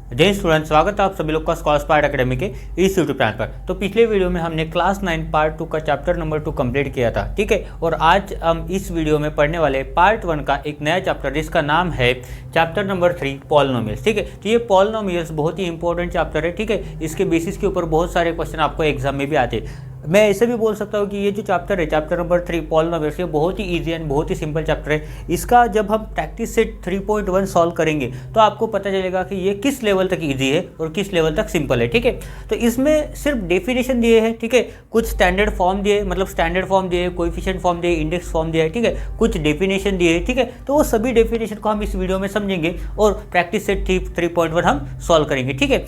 जय स्टूडेंट, स्वागत है आप सभी लोग का स्कॉलर स्पार्ट एकेडमी के इस यूट्यूब चैनल पर। तो पिछले वीडियो में हमने क्लास 9 पार्ट 2 का चैप्टर नंबर 2 कंप्लीट किया था, ठीक है। और आज हम इस वीडियो में पढ़ने वाले पार्ट 1 का एक नया चैप्टर जिसका नाम है चैप्टर नंबर 3 पॉलिनोमियल्स, ठीक है। तो ये पॉलिनोमियल्स बहुत ही इंपॉर्टेंट चैप्टर है, ठीक है। इसके बेसिस के ऊपर बहुत सारे क्वेश्चन आपको एग्जाम में भी आते हैं। मैं ऐसे भी बोल सकता हूँ कि ये जो चैप्टर है, चैप्टर नंबर 3 पॉलिनोमियल्स, ये बहुत ही इजी एंड बहुत ही सिंपल चैप्टर है। इसका जब हम प्रैक्टिस सेट 3.1 सॉल्व करेंगे तो आपको पता चलेगा कि ये किस लेवल तक इजी है और किस लेवल तक सिंपल है, ठीक है। तो इसमें सिर्फ डेफिनेशन दिए हैं, ठीक है। कुछ स्टैंडर्ड फॉर्म दिए, मतलब स्टैंडर्ड फॉर्म दिए, कोएफिशिएंट फॉर्म दिए, इंडेक्स फॉर्म दिया है, ठीक है। कुछ डेफिनेशन दिए, ठीक है। तो वो सभी डेफिनेशन को हम इस वीडियो में समझेंगे और प्रैक्टिस सेट 3.1 हम सॉल्व करेंगे, ठीक है।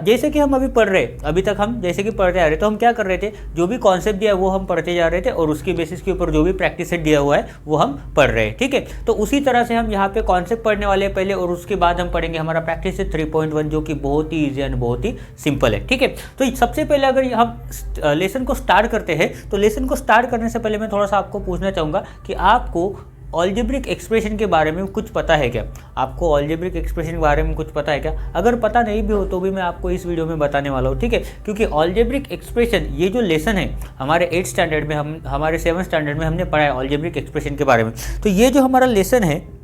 जैसे कि हम अभी पढ़ रहे, अभी तक हम जैसे कि पढ़ते आ रहे, तो हम क्या कर रहे थे, जो भी कॉन्सेप्ट दिया है वो हम पढ़ते जा रहे थे और उसकी बेसिस के ऊपर जो भी प्रैक्टिस सेट दिया हुआ है वो हम पढ़ रहे हैं, ठीक है। तो उसी तरह से हम यहाँ पे कॉन्सेप्ट पढ़ने वाले हैं पहले, और उसके बाद हम पढ़ेंगे हमारा प्रैक्टिस सेट 3.1 जो कि बहुत ही ईजी एंड बहुत ही सिंपल है, ठीक है। तो सबसे पहले अगर हम लेसन को स्टार्ट करते हैं, तो लेसन को स्टार्ट करने से पहले मैं थोड़ा सा आपको पूछना चाहूँगा कि आपको अलजेब्रिक एक्सप्रेशन के बारे में कुछ पता है क्या? आपको अलजेब्रिक एक्सप्रेशन के बारे में कुछ पता है क्या? अगर पता नहीं भी हो तो भी मैं आपको इस वीडियो में बताने वाला हूँ, ठीक है। क्योंकि अलजेब्रिक एक्सप्रेशन ये जो लेसन है हमारे 8 स्टैंडर्ड में, हमारे 7 स्टैंडर्ड में हमने पढ़ा है अलजेब्रिक एक्सप्रेशन के बारे में। तो ये जो हमारा लेसन है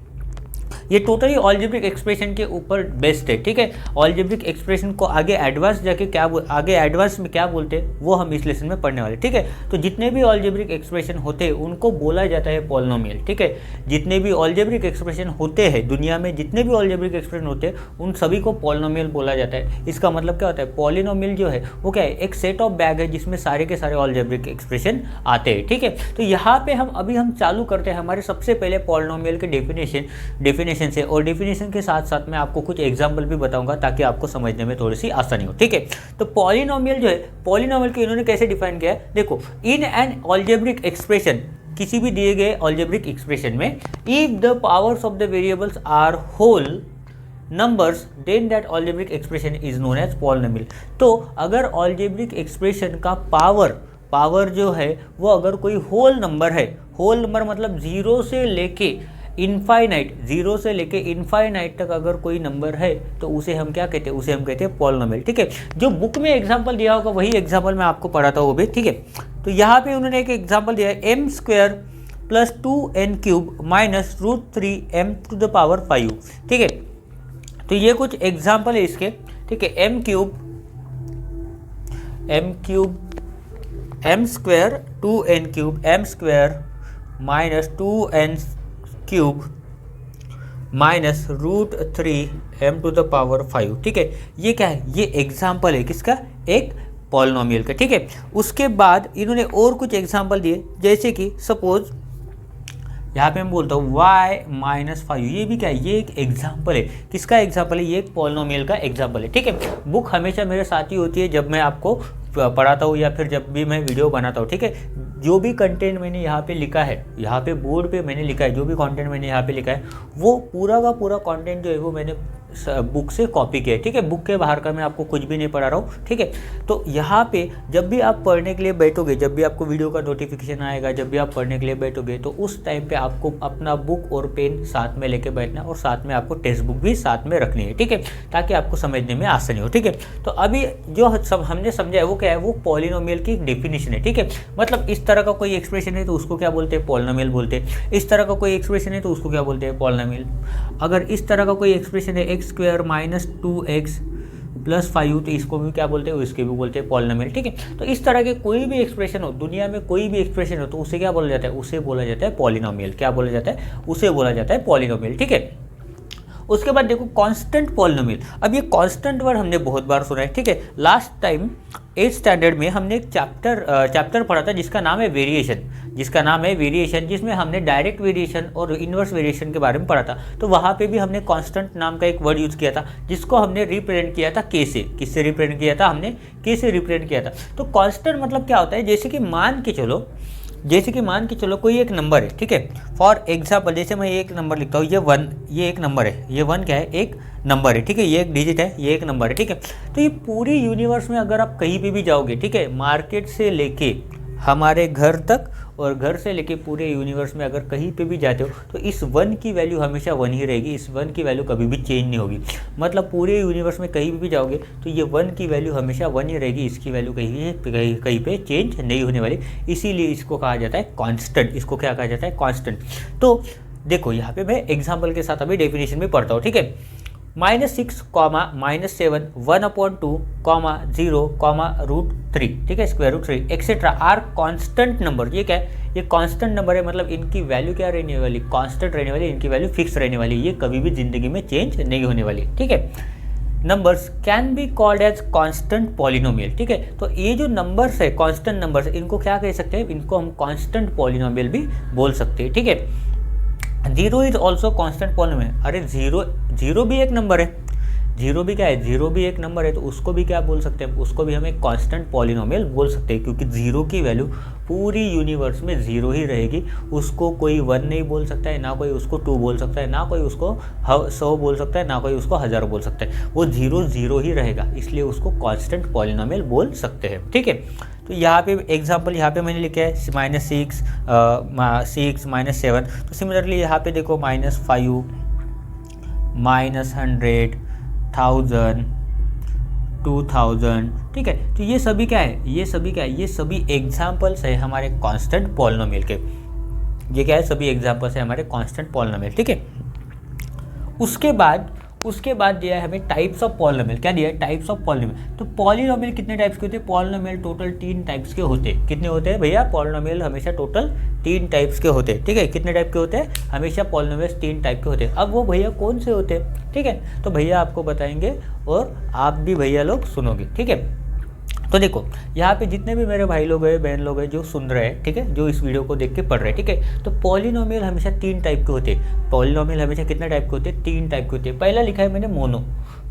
ये टोटली अलजेब्रिक एक्सप्रेशन के ऊपर बेस्ड है, ठीक है। अलजेब्रिक एक्सप्रेशन को आगे एडवांस जाके आगे एडवांस में क्या बोलते हैं वो हम इस लेसन में पढ़ने वाले, ठीक है। तो जितने भी अलजेब्रिक एक्सप्रेशन होते हैं उनको बोला जाता है पॉलिनोमियल, ठीक है। जितने भी अलजेब्रिक एक्सप्रेशन होते हैं दुनिया में, जितने भी अलजेब्रिक एक्सप्रेशन होते हैं उन सभी को पॉलिनोमियल बोला जाता है। इसका मतलब क्या होता है, पॉलिनोमियल जो है वो क्या है, एक सेट ऑफ बैग है जिसमें सारे के सारे अलजेब्रिक एक्सप्रेशन आते हैं, ठीक है। तो यहाँ पे हम चालू करते हैं हमारे सबसे पहले पॉलिनोमियल के डेफिनेशन से, और डेफिनेशन के साथ साथ मैं आपको कुछ एग्जांपल भी बताऊंगा ताकि आपको समझने में थोड़ी सी आसानी हो, ठीक है। तो पॉलिनोमियल जो है, पॉलिनोमियल को इन्होंने कैसे डिफाइन किया है, देखो, इन एन अलजेब्रिक एक्सप्रेशन, किसी भी दिए गए अलजेब्रिक एक्सप्रेशन में, if the powers of the variables are whole numbers then that algebraic expression is known as polynomial. तो अगर अलजेब्रिक एक्सप्रेशन का पावर जो है वो अगर कोई होल नंबर है, होल नंबर मतलब जीरो से लेके इनफाइनाइट तक अगर कोई नंबर है तो उसे हम क्या कहते हैं, उसे हम कहते हैं पॉलिनोमियल, ठीक है। जो बुक में एग्जांपल दिया होगा वही एग्जांपल मैं आपको पढ़ाता हूँ वो भी, ठीक है। तो यहाँ पे उन्होंने एक एग्जांपल दिया है, m² + 2n³ - √3m⁵, ठीक है। तो ये कुछ एग्जांपल है इसके, ठीक है। m³ m² 2n³ m² - 2n³ -√3m⁵, ठीक है। ये क्या है, ये एग्जाम्पल है किसका, एक पॉलिनोमियल का, ठीक है। उसके बाद इन्होंने और कुछ एग्जाम्पल दिए, जैसे कि सपोज यहाँ पे मैं बोलता हूँ y-5, ये भी क्या है, ये एक एग्जाम्पल है। किसका एग्जाम्पल है, ये एक पॉलिनोमियल का एग्जाम्पल है, ठीक है। बुक हमेशा मेरे साथ ही होती है जब मैं आपको पढ़ाता हूँ या फिर जब भी मैं वीडियो बनाता हूँ, ठीक है। जो भी कंटेंट मैंने यहाँ पे लिखा है, यहाँ पे बोर्ड पे मैंने लिखा है, जो भी कंटेंट मैंने यहाँ पे लिखा है वो पूरा का पूरा कंटेंट जो है वो मैंने बुक से कॉपी किया है, ठीक है। बुक के बाहर का मैं आपको कुछ भी नहीं पढ़ा रहा हूँ, ठीक है। तो यहाँ पे जब भी आप पढ़ने के लिए बैठोगे, जब भी आपको वीडियो का नोटिफिकेशन आएगा, जब भी आप पढ़ने के लिए बैठोगे तो उस टाइम पे आपको अपना बुक और पेन साथ में लेके बैठना, और साथ में आपको टेक्स्ट बुक भी साथ में रखनी है, ठीक है, ताकि आपको समझने में आसानी हो, ठीक है। तो अभी जो सब हमने समझा है वो क्या है, वो पॉलिनोमियल की डेफिनेशन है, ठीक है। मतलब इस तरह का कोई एक्सप्रेशन है तो उसको क्या बोलते हैं, पॉलिनोमियल बोलते हैं। इस तरह का कोई एक्सप्रेशन है तो उसको क्या बोलते हैं, पॉलिनोमियल। अगर इस तरह का कोई एक्सप्रेशन है x² - 2x + 5, तो इसको भी क्या बोलते हैं, इसके भी बोलते हैं पॉलिनोमियल, ठीक है। तो इस तरह के कोई भी एक्सप्रेशन हो दुनिया में, कोई भी एक्सप्रेशन हो तो उसे क्या बोला जाता है, उसे बोला जाता है पॉलिनोमियल। क्या बोला जाता है, उसे बोला जाता है पॉलिनोमियल, ठीक है। उसके बाद देखो कांस्टेंट पॉलिनोमियल। अब ये कांस्टेंट वर्ड हमने बहुत बार सुना है, ठीक है। लास्ट टाइम 8 स्टैंडर्ड में हमने एक चैप्टर पढ़ा था जिसका नाम है वेरिएशन, जिसमें हमने डायरेक्ट वेरिएशन और इनवर्स वेरिएशन के बारे में पढ़ा था। तो वहाँ पे भी हमने कांस्टेंट नाम का एक वर्ड यूज़ किया था जिसको हमने रिप्रेजेंट किया था के से। किससे रिप्रेजेंट किया था, हमने के से रिप्रेजेंट किया था। तो कांस्टेंट मतलब क्या होता है, जैसे कि मान के चलो कोई एक नंबर है, ठीक है। फॉर एग्जाम्पल जैसे मैं एक नंबर लिखता हूँ, ये 1, ये एक नंबर है, ये 1 क्या है, एक नंबर है, ठीक है। ये एक डिजिट है, ये एक नंबर है, ठीक है। तो ये पूरी यूनिवर्स में अगर आप कहीं पे भी जाओगे, ठीक है, मार्केट से लेके हमारे घर तक और घर से लेके पूरे यूनिवर्स में अगर कहीं पे भी जाते हो तो इस 1 की वैल्यू हमेशा 1 ही रहेगी, इस 1 की वैल्यू कभी भी चेंज नहीं होगी। मतलब पूरे यूनिवर्स में कहीं भी जाओगे तो ये 1 की वैल्यू हमेशा 1 ही रहेगी, इसकी वैल्यू कहीं पे चेंज नहीं होने वाली। इसीलिए इसको कहा जाता है कांस्टेंट। इसको क्या कहा जाता है? कांस्टेंट। तो देखो यहाँ पे मैं एग्जाम्पल के साथ अभी डेफिनेशन भी पढ़ता हूँ, ठीक है। -6, -7, 1/2, 0, √3, ठीक है, √3 एक्सेट्रा आर कांस्टेंट नंबर। ये क्या है? ये कांस्टेंट नंबर है, मतलब इनकी वैल्यू क्या रहने वाली? कांस्टेंट रहने वाली, इनकी वैल्यू फिक्स रहने वाली, ये कभी भी जिंदगी में चेंज नहीं होने वाली, ठीक है। Numbers can be called as constant polynomial, ठीक है। तो ये जो नंबर्स है, कांस्टेंट नंबर्स, इनको क्या कह सकते हैं? इनको हम कांस्टेंट पॉलिनोमियल भी बोल सकते हैं, ठीक है। 0 इज ऑल्सो कॉन्स्टेंट पॉलिनोमियल। अरे जीरो भी एक नंबर है, जीरो भी क्या है? जीरो भी एक नंबर है, तो उसको भी क्या बोल सकते हैं? उसको भी हम एक कांस्टेंट पॉलिनोमियल बोल सकते हैं, क्योंकि जीरो की वैल्यू पूरी यूनिवर्स में जीरो ही रहेगी। उसको कोई 1 नहीं बोल सकता है, ना कोई उसको 2 बोल सकता है, ना कोई उसको 100 बोल सकता है, ना कोई उसको 1000 बोल सकता है। वो जीरो ही रहेगा, इसलिए उसको कांस्टेंट पॉलिनोमियल बोल सकते हैं, ठीक है। तो यहाँ पे एग्जांपल यहाँ पे मैंने लिखा है -6, -7। तो सिमिलरली यहाँ पे देखो -5, -100, 1000, 2000, ठीक है। तो ये सभी क्या है? ये सभी एग्जाम्पल्स है हमारे कांस्टेंट पॉलिनोमियल के। ये क्या है? सभी एग्जाम्पल्स है हमारे कांस्टेंट पॉलिनोमियल, ठीक है। उसके बाद दिया है हमें टाइप्स ऑफ पॉलिनोमियल। क्या दिया है? Types of polynomial. तो पॉलिनोमियल कितने टाइप्स के होते हैं? पॉलिनोमियल टोटल 3 टाइप्स के होते हैं। कितने होते हैं भैया? पॉलिनोमियल हमेशा टोटल 3 टाइप्स के होते हैं, ठीक है। कितने टाइप के होते हैं? हमेशा पॉलिनोमियल 3 टाइप के होते हैं। अब वो भैया कौन से होते हैं, ठीक है, तो भैया आपको बताएंगे और आप भी भैया लोग सुनोगे, ठीक है। तो देखो यहाँ पे जितने भी मेरे भाई लोग हैं, बहन लोग हैं जो सुन रहे हैं, ठीक है, जो इस वीडियो को देख के पढ़ रहे हैं, ठीक है। तो पॉलिनोमियल हमेशा 3 टाइप के होते हैं। पॉलिनोमियल हमेशा कितने टाइप के होते हैं? 3 टाइप के होते हैं। पहला लिखा है मैंने मोनो,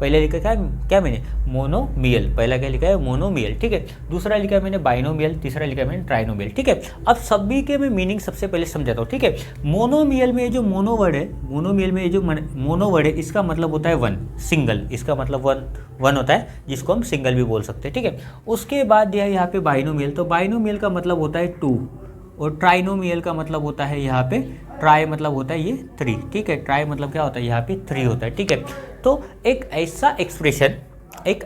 पहले लिखा क्या मैंने? मोनोमियल। पहला क्या लिखा है? मोनोमियल, ठीक है। दूसरा लिखा है मैंने बाइनोमियल, तीसरा लिखा है मैंने ट्राइनोमियल, ठीक है। अब सभी के मैं मीनिंग सबसे पहले समझाता हूँ, ठीक है। मोनोमियल में जो मोनो वर्ड है, मोनोमियल में जो मोनो वर्ड है, इसका मतलब होता है 1, सिंगल। इसका मतलब 1 होता है, जिसको हम सिंगल भी बोल सकते हैं, ठीक है। उसके बाद दिया है यहाँ पे बाइनोमियल। तो बाइनोमियल का मतलब होता है 2, और ट्राइनोमियल का मतलब होता है यहाँ पे, ट्राई मतलब होता है ये 3, ठीक है। ट्राई मतलब क्या होता है? यहाँ पे 3 होता है, ठीक है। तो एक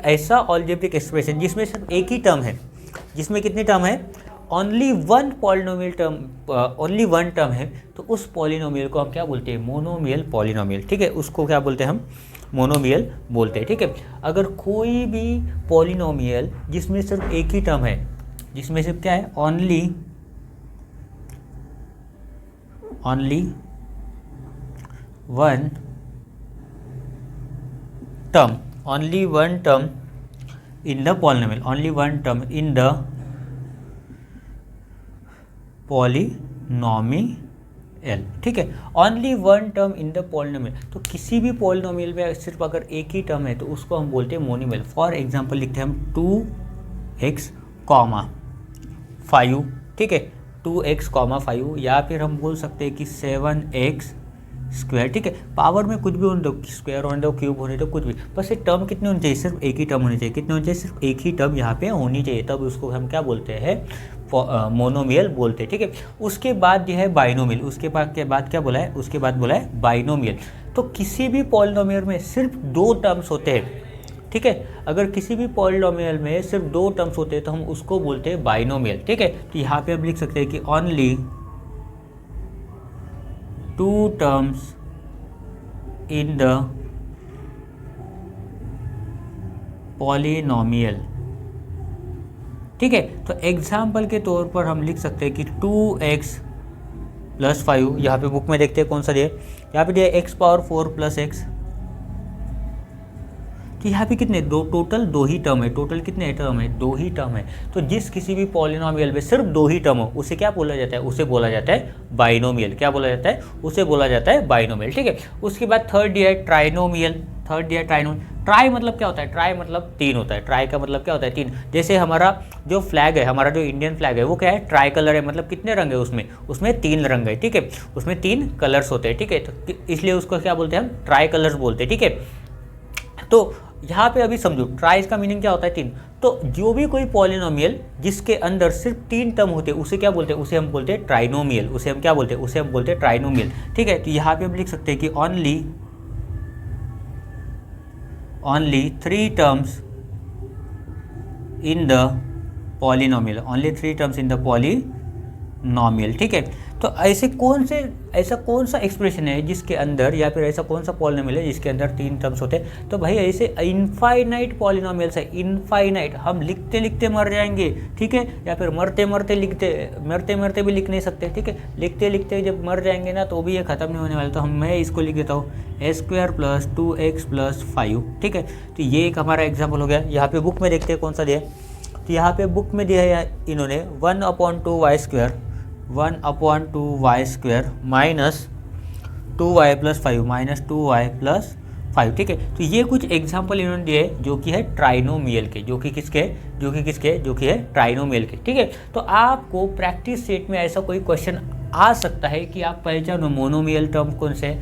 ऐसा अलजेब्रिक एक्सप्रेशन जिसमें सिर्फ एक ही टर्म है, जिसमें कितनी टर्म है? Only 1 polynomial term, only 1 term है, तो उस पॉलिनोमियल को हम क्या बोलते हैं? मोनोमियल पॉलिनोमियल, ठीक है। उसको क्या बोलते हैं हम? मोनोमियल बोलते हैं, ठीक है। अगर कोई भी पॉलिनोमियल जिसमें सिर्फ एक ही टर्म है, जिसमें सिर्फ क्या है? Only 1 term, only 1 term in the polynomial, only 1 term in the polynomial, ठीक है। Only 1 term in the polynomial. तो किसी भी पॉलिनोमियल में सिर्फ अगर एक ही टर्म है तो उसको हम बोलते हैं मोनोमियल। फॉर एग्जांपल लिखते हैं हम 2x, 5, ठीक है, 2x, 5, या फिर हम बोल सकते हैं कि 7x स्क्वायर, ठीक है। पावर में कुछ भी होने दो, स्क्वायर होने दो, क्यूब होने दो, कुछ भी, बस ये टर्म कितने होने चाहिए? सिर्फ एक ही टर्म होनी चाहिए। कितने होने चाहिए? सिर्फ एक ही टर्म यहाँ पे होनी चाहिए, तब उसको हम क्या बोलते हैं? मोनोमियल बोलते हैं, ठीक है। उसके बाद यह है बाइनोमियल। उसके बाद क्या बोला है? उसके बाद बोला है बाइनोमियल। तो किसी भी पॉलिनोमियल में सिर्फ 2 टर्म्स होते हैं, ठीक है। अगर किसी भी पॉलिनोमियल में सिर्फ 2 टर्म्स होते हैं तो हम उसको बोलते हैं बाइनोमियल, ठीक है। तो यहाँ पे हम लिख सकते हैं कि only 2 terms in the polynomial, ठीक है। तो एग्जाम्पल के तौर पर हम लिख सकते हैं कि 2x + 5, यहाँ पे बुक में देखते हैं कौन सा दिया, यहाँ पे दिया x पावर 4 + x। तो यहाँ पे कितने? टोटल 2 ही टर्म है। टोटल कितने टर्म है? 2 ही टर्म है। तो जिस किसी भी पॉलिनोमियल में सिर्फ 2 ही टर्म हो, उसे क्या बोला जाता है? उसे बोला जाता है बाइनोमियल। क्या बोला जाता है? उसे बोला जाता है बाइनोमियल, ठीक है। उसके बाद थर्ड दिया है ट्राइनोमियल। ट्राई मतलब क्या होता है? ट्राई मतलब 3 होता है। ट्राई का मतलब क्या होता है? 3। जैसे हमारा जो फ्लैग है, हमारा जो इंडियन फ्लैग है, वो क्या है? ट्राई कलर है। मतलब कितने रंग है उसमें 3 रंग है, ठीक है। उसमें 3 कलर्स होते हैं, ठीक है। तो इसलिए उसको क्या बोलते हैं? हम ट्राई कलर्स बोलते हैं, ठीक है। तो यहाँ पे अभी समझो ट्राइज का मीनिंग क्या होता है, 3। तो जो भी कोई पॉलिनोमियल जिसके अंदर सिर्फ 3 टर्म होते हैं उसे क्या बोलते हैं, उसे हम बोलते हैं ट्राइनोमियल। उसे हम क्या बोलते हैं, उसे हम बोलते हैं ट्राइनोमियल। ठीक है, तो यहाँ पे हम लिख सकते हैं कि only 3 terms in the polynomial, only 3 terms in the polynomial. ठीक है, तो ऐसा कौन सा एक्सप्रेशन है जिसके अंदर, या फिर ऐसा कौन सा पॉलिनोमियल है जिसके अंदर 3 टर्म्स होते हैं। तो भाई ऐसे इनफाइनाइट पॉलिनोमियल्स है, इनफाइनाइट। हम लिखते लिखते मर जाएंगे, ठीक है, या फिर मरते मरते भी लिख नहीं सकते। ठीक है, लिखते लिखते जब मर जाएंगे ना तो भी ये ख़त्म नहीं होने वाला। तो मैं इसको लिख देता हूँ a² + 2x + 5। ठीक है, तो ये एक हमारा एग्जाम्पल हो गया। यहाँ पे बुक में देखते हैं कौन सा दिया है। तो यहाँ पे बुक में दिया है इन्होंने 1/2y² माइनस 2y + 5 ठीक है। तो ये कुछ एग्जाम्पल इन्होंने दिए जो कि है ट्राइनोमियल के, जो कि है ट्राइनोमियल के। ठीक है, तो आपको प्रैक्टिस सेट में ऐसा कोई क्वेश्चन आ सकता है कि आप पहचानो मोनोमियल टर्म कौन से,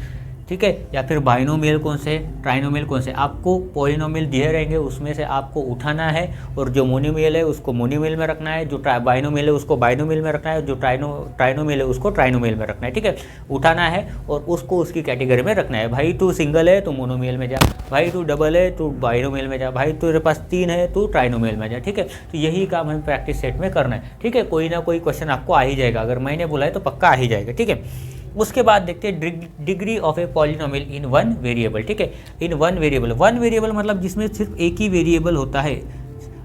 ठीक है, या फिर बाइनोमियल कौन से, ट्राइनोमियल कौन से। आपको पॉलिनोमियल दिए रहेंगे, उसमें से आपको उठाना है, और जो मोनोमियल है उसको मोनोमियल में रखना है, जो बाइनोमियल है उसको बाइनोमियल में रखना है, जो ट्राइनोमियल है उसको ट्राइनोमियल में रखना है। ठीक है, उठाना है और उसको उसकी कैटेगरी में रखना है। भाई तू सिंगल है तो मोनोमियल में जा, भाई तू डबल है तो बाइनोमियल में जा, भाई तेरे पास 3 है तो ट्राइनोमियल में जा। ठीक है, तो यही काम हमें प्रैक्टिस सेट में करना है। ठीक है, कोई ना कोई क्वेश्चन आपको आ ही जाएगा, अगर मैंने बोला है तो पक्का आ ही जाएगा। ठीक है, उसके बाद देखते हैं degree of a polynomial in 1 variable. ठीक है, इन 1 वेरिएबल मतलब जिसमें सिर्फ एक ही वेरिएबल होता है।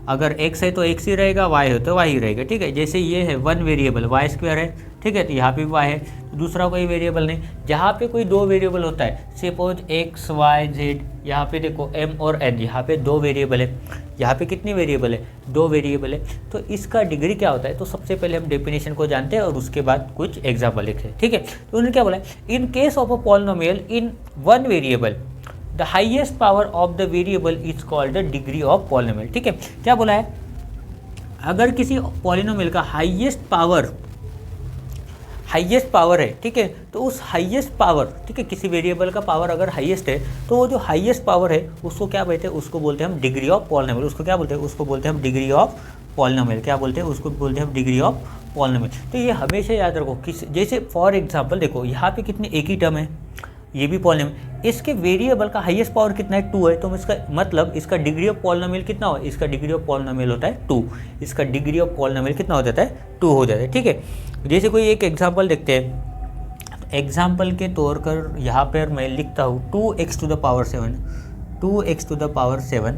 अगर x है तो x ही रहेगा, y है तो y ही रहेगा। ठीक है, जैसे ये है 1 वेरिएबल y² है। ठीक है, तो यहाँ पे भी y है, तो दूसरा कोई वेरिएबल नहीं। जहाँ पे कोई 2 वेरिएबल होता है, सपोज x y z, यहाँ पे देखो m और n, यहाँ पे 2 वेरिएबल है। यहाँ पे कितनी वेरिएबल है, 2 वेरिएबल है। तो इसका डिग्री क्या होता है, तो सबसे पहले हम डेफिनेशन को जानते हैं और उसके बाद कुछ एग्जाम्पल लिखते हैं। ठीक है, तो उन्होंने क्या बोला है, in case of a polynomial in 1 variable the highest power of the variable is called the degree of polynomial. ठीक है, क्या बोला है, अगर किसी पॉलिनोमियल का हाइएस्ट पावर है, ठीक है, तो उस हाईएस्ट पावर, ठीक है, किसी वेरिएबल का पावर अगर हाईएस्ट है तो वो जो हाईएस्ट पावर है उसको क्या बोलते हैं, उसको बोलते हैं हम डिग्री ऑफ पॉलिनोमियल। उसको क्या बोलते हैं, उसको बोलते हैं हम डिग्री ऑफ पॉलिनोमियल। क्या बोलते हैं, उसको बोलते हैं हम डिग्री ऑफ पॉलिनोमियल। तो ये हमेशा याद रखो, जैसे फॉर एग्जाम्पल देखो यहाँ पे कितनी एक ही टर्म है, ये भी पॉलिनोमियल, इसके वेरिएबल का हाईएस्ट पावर कितना है, 2 है। तो इसका मतलब इसका डिग्री ऑफ पॉलिनोमियल कितना हो, इसका डिग्री ऑफ पॉलिनोमियल होता है 2। इसका डिग्री ऑफ पॉलिनोमियल कितना हो जाता है, 2 हो जाता है। ठीक है, जैसे कोई एक एग्जांपल देखते हैं। एग्जांपल के तौर पर यहाँ पर मैं लिखता हूँ 2x to the power 7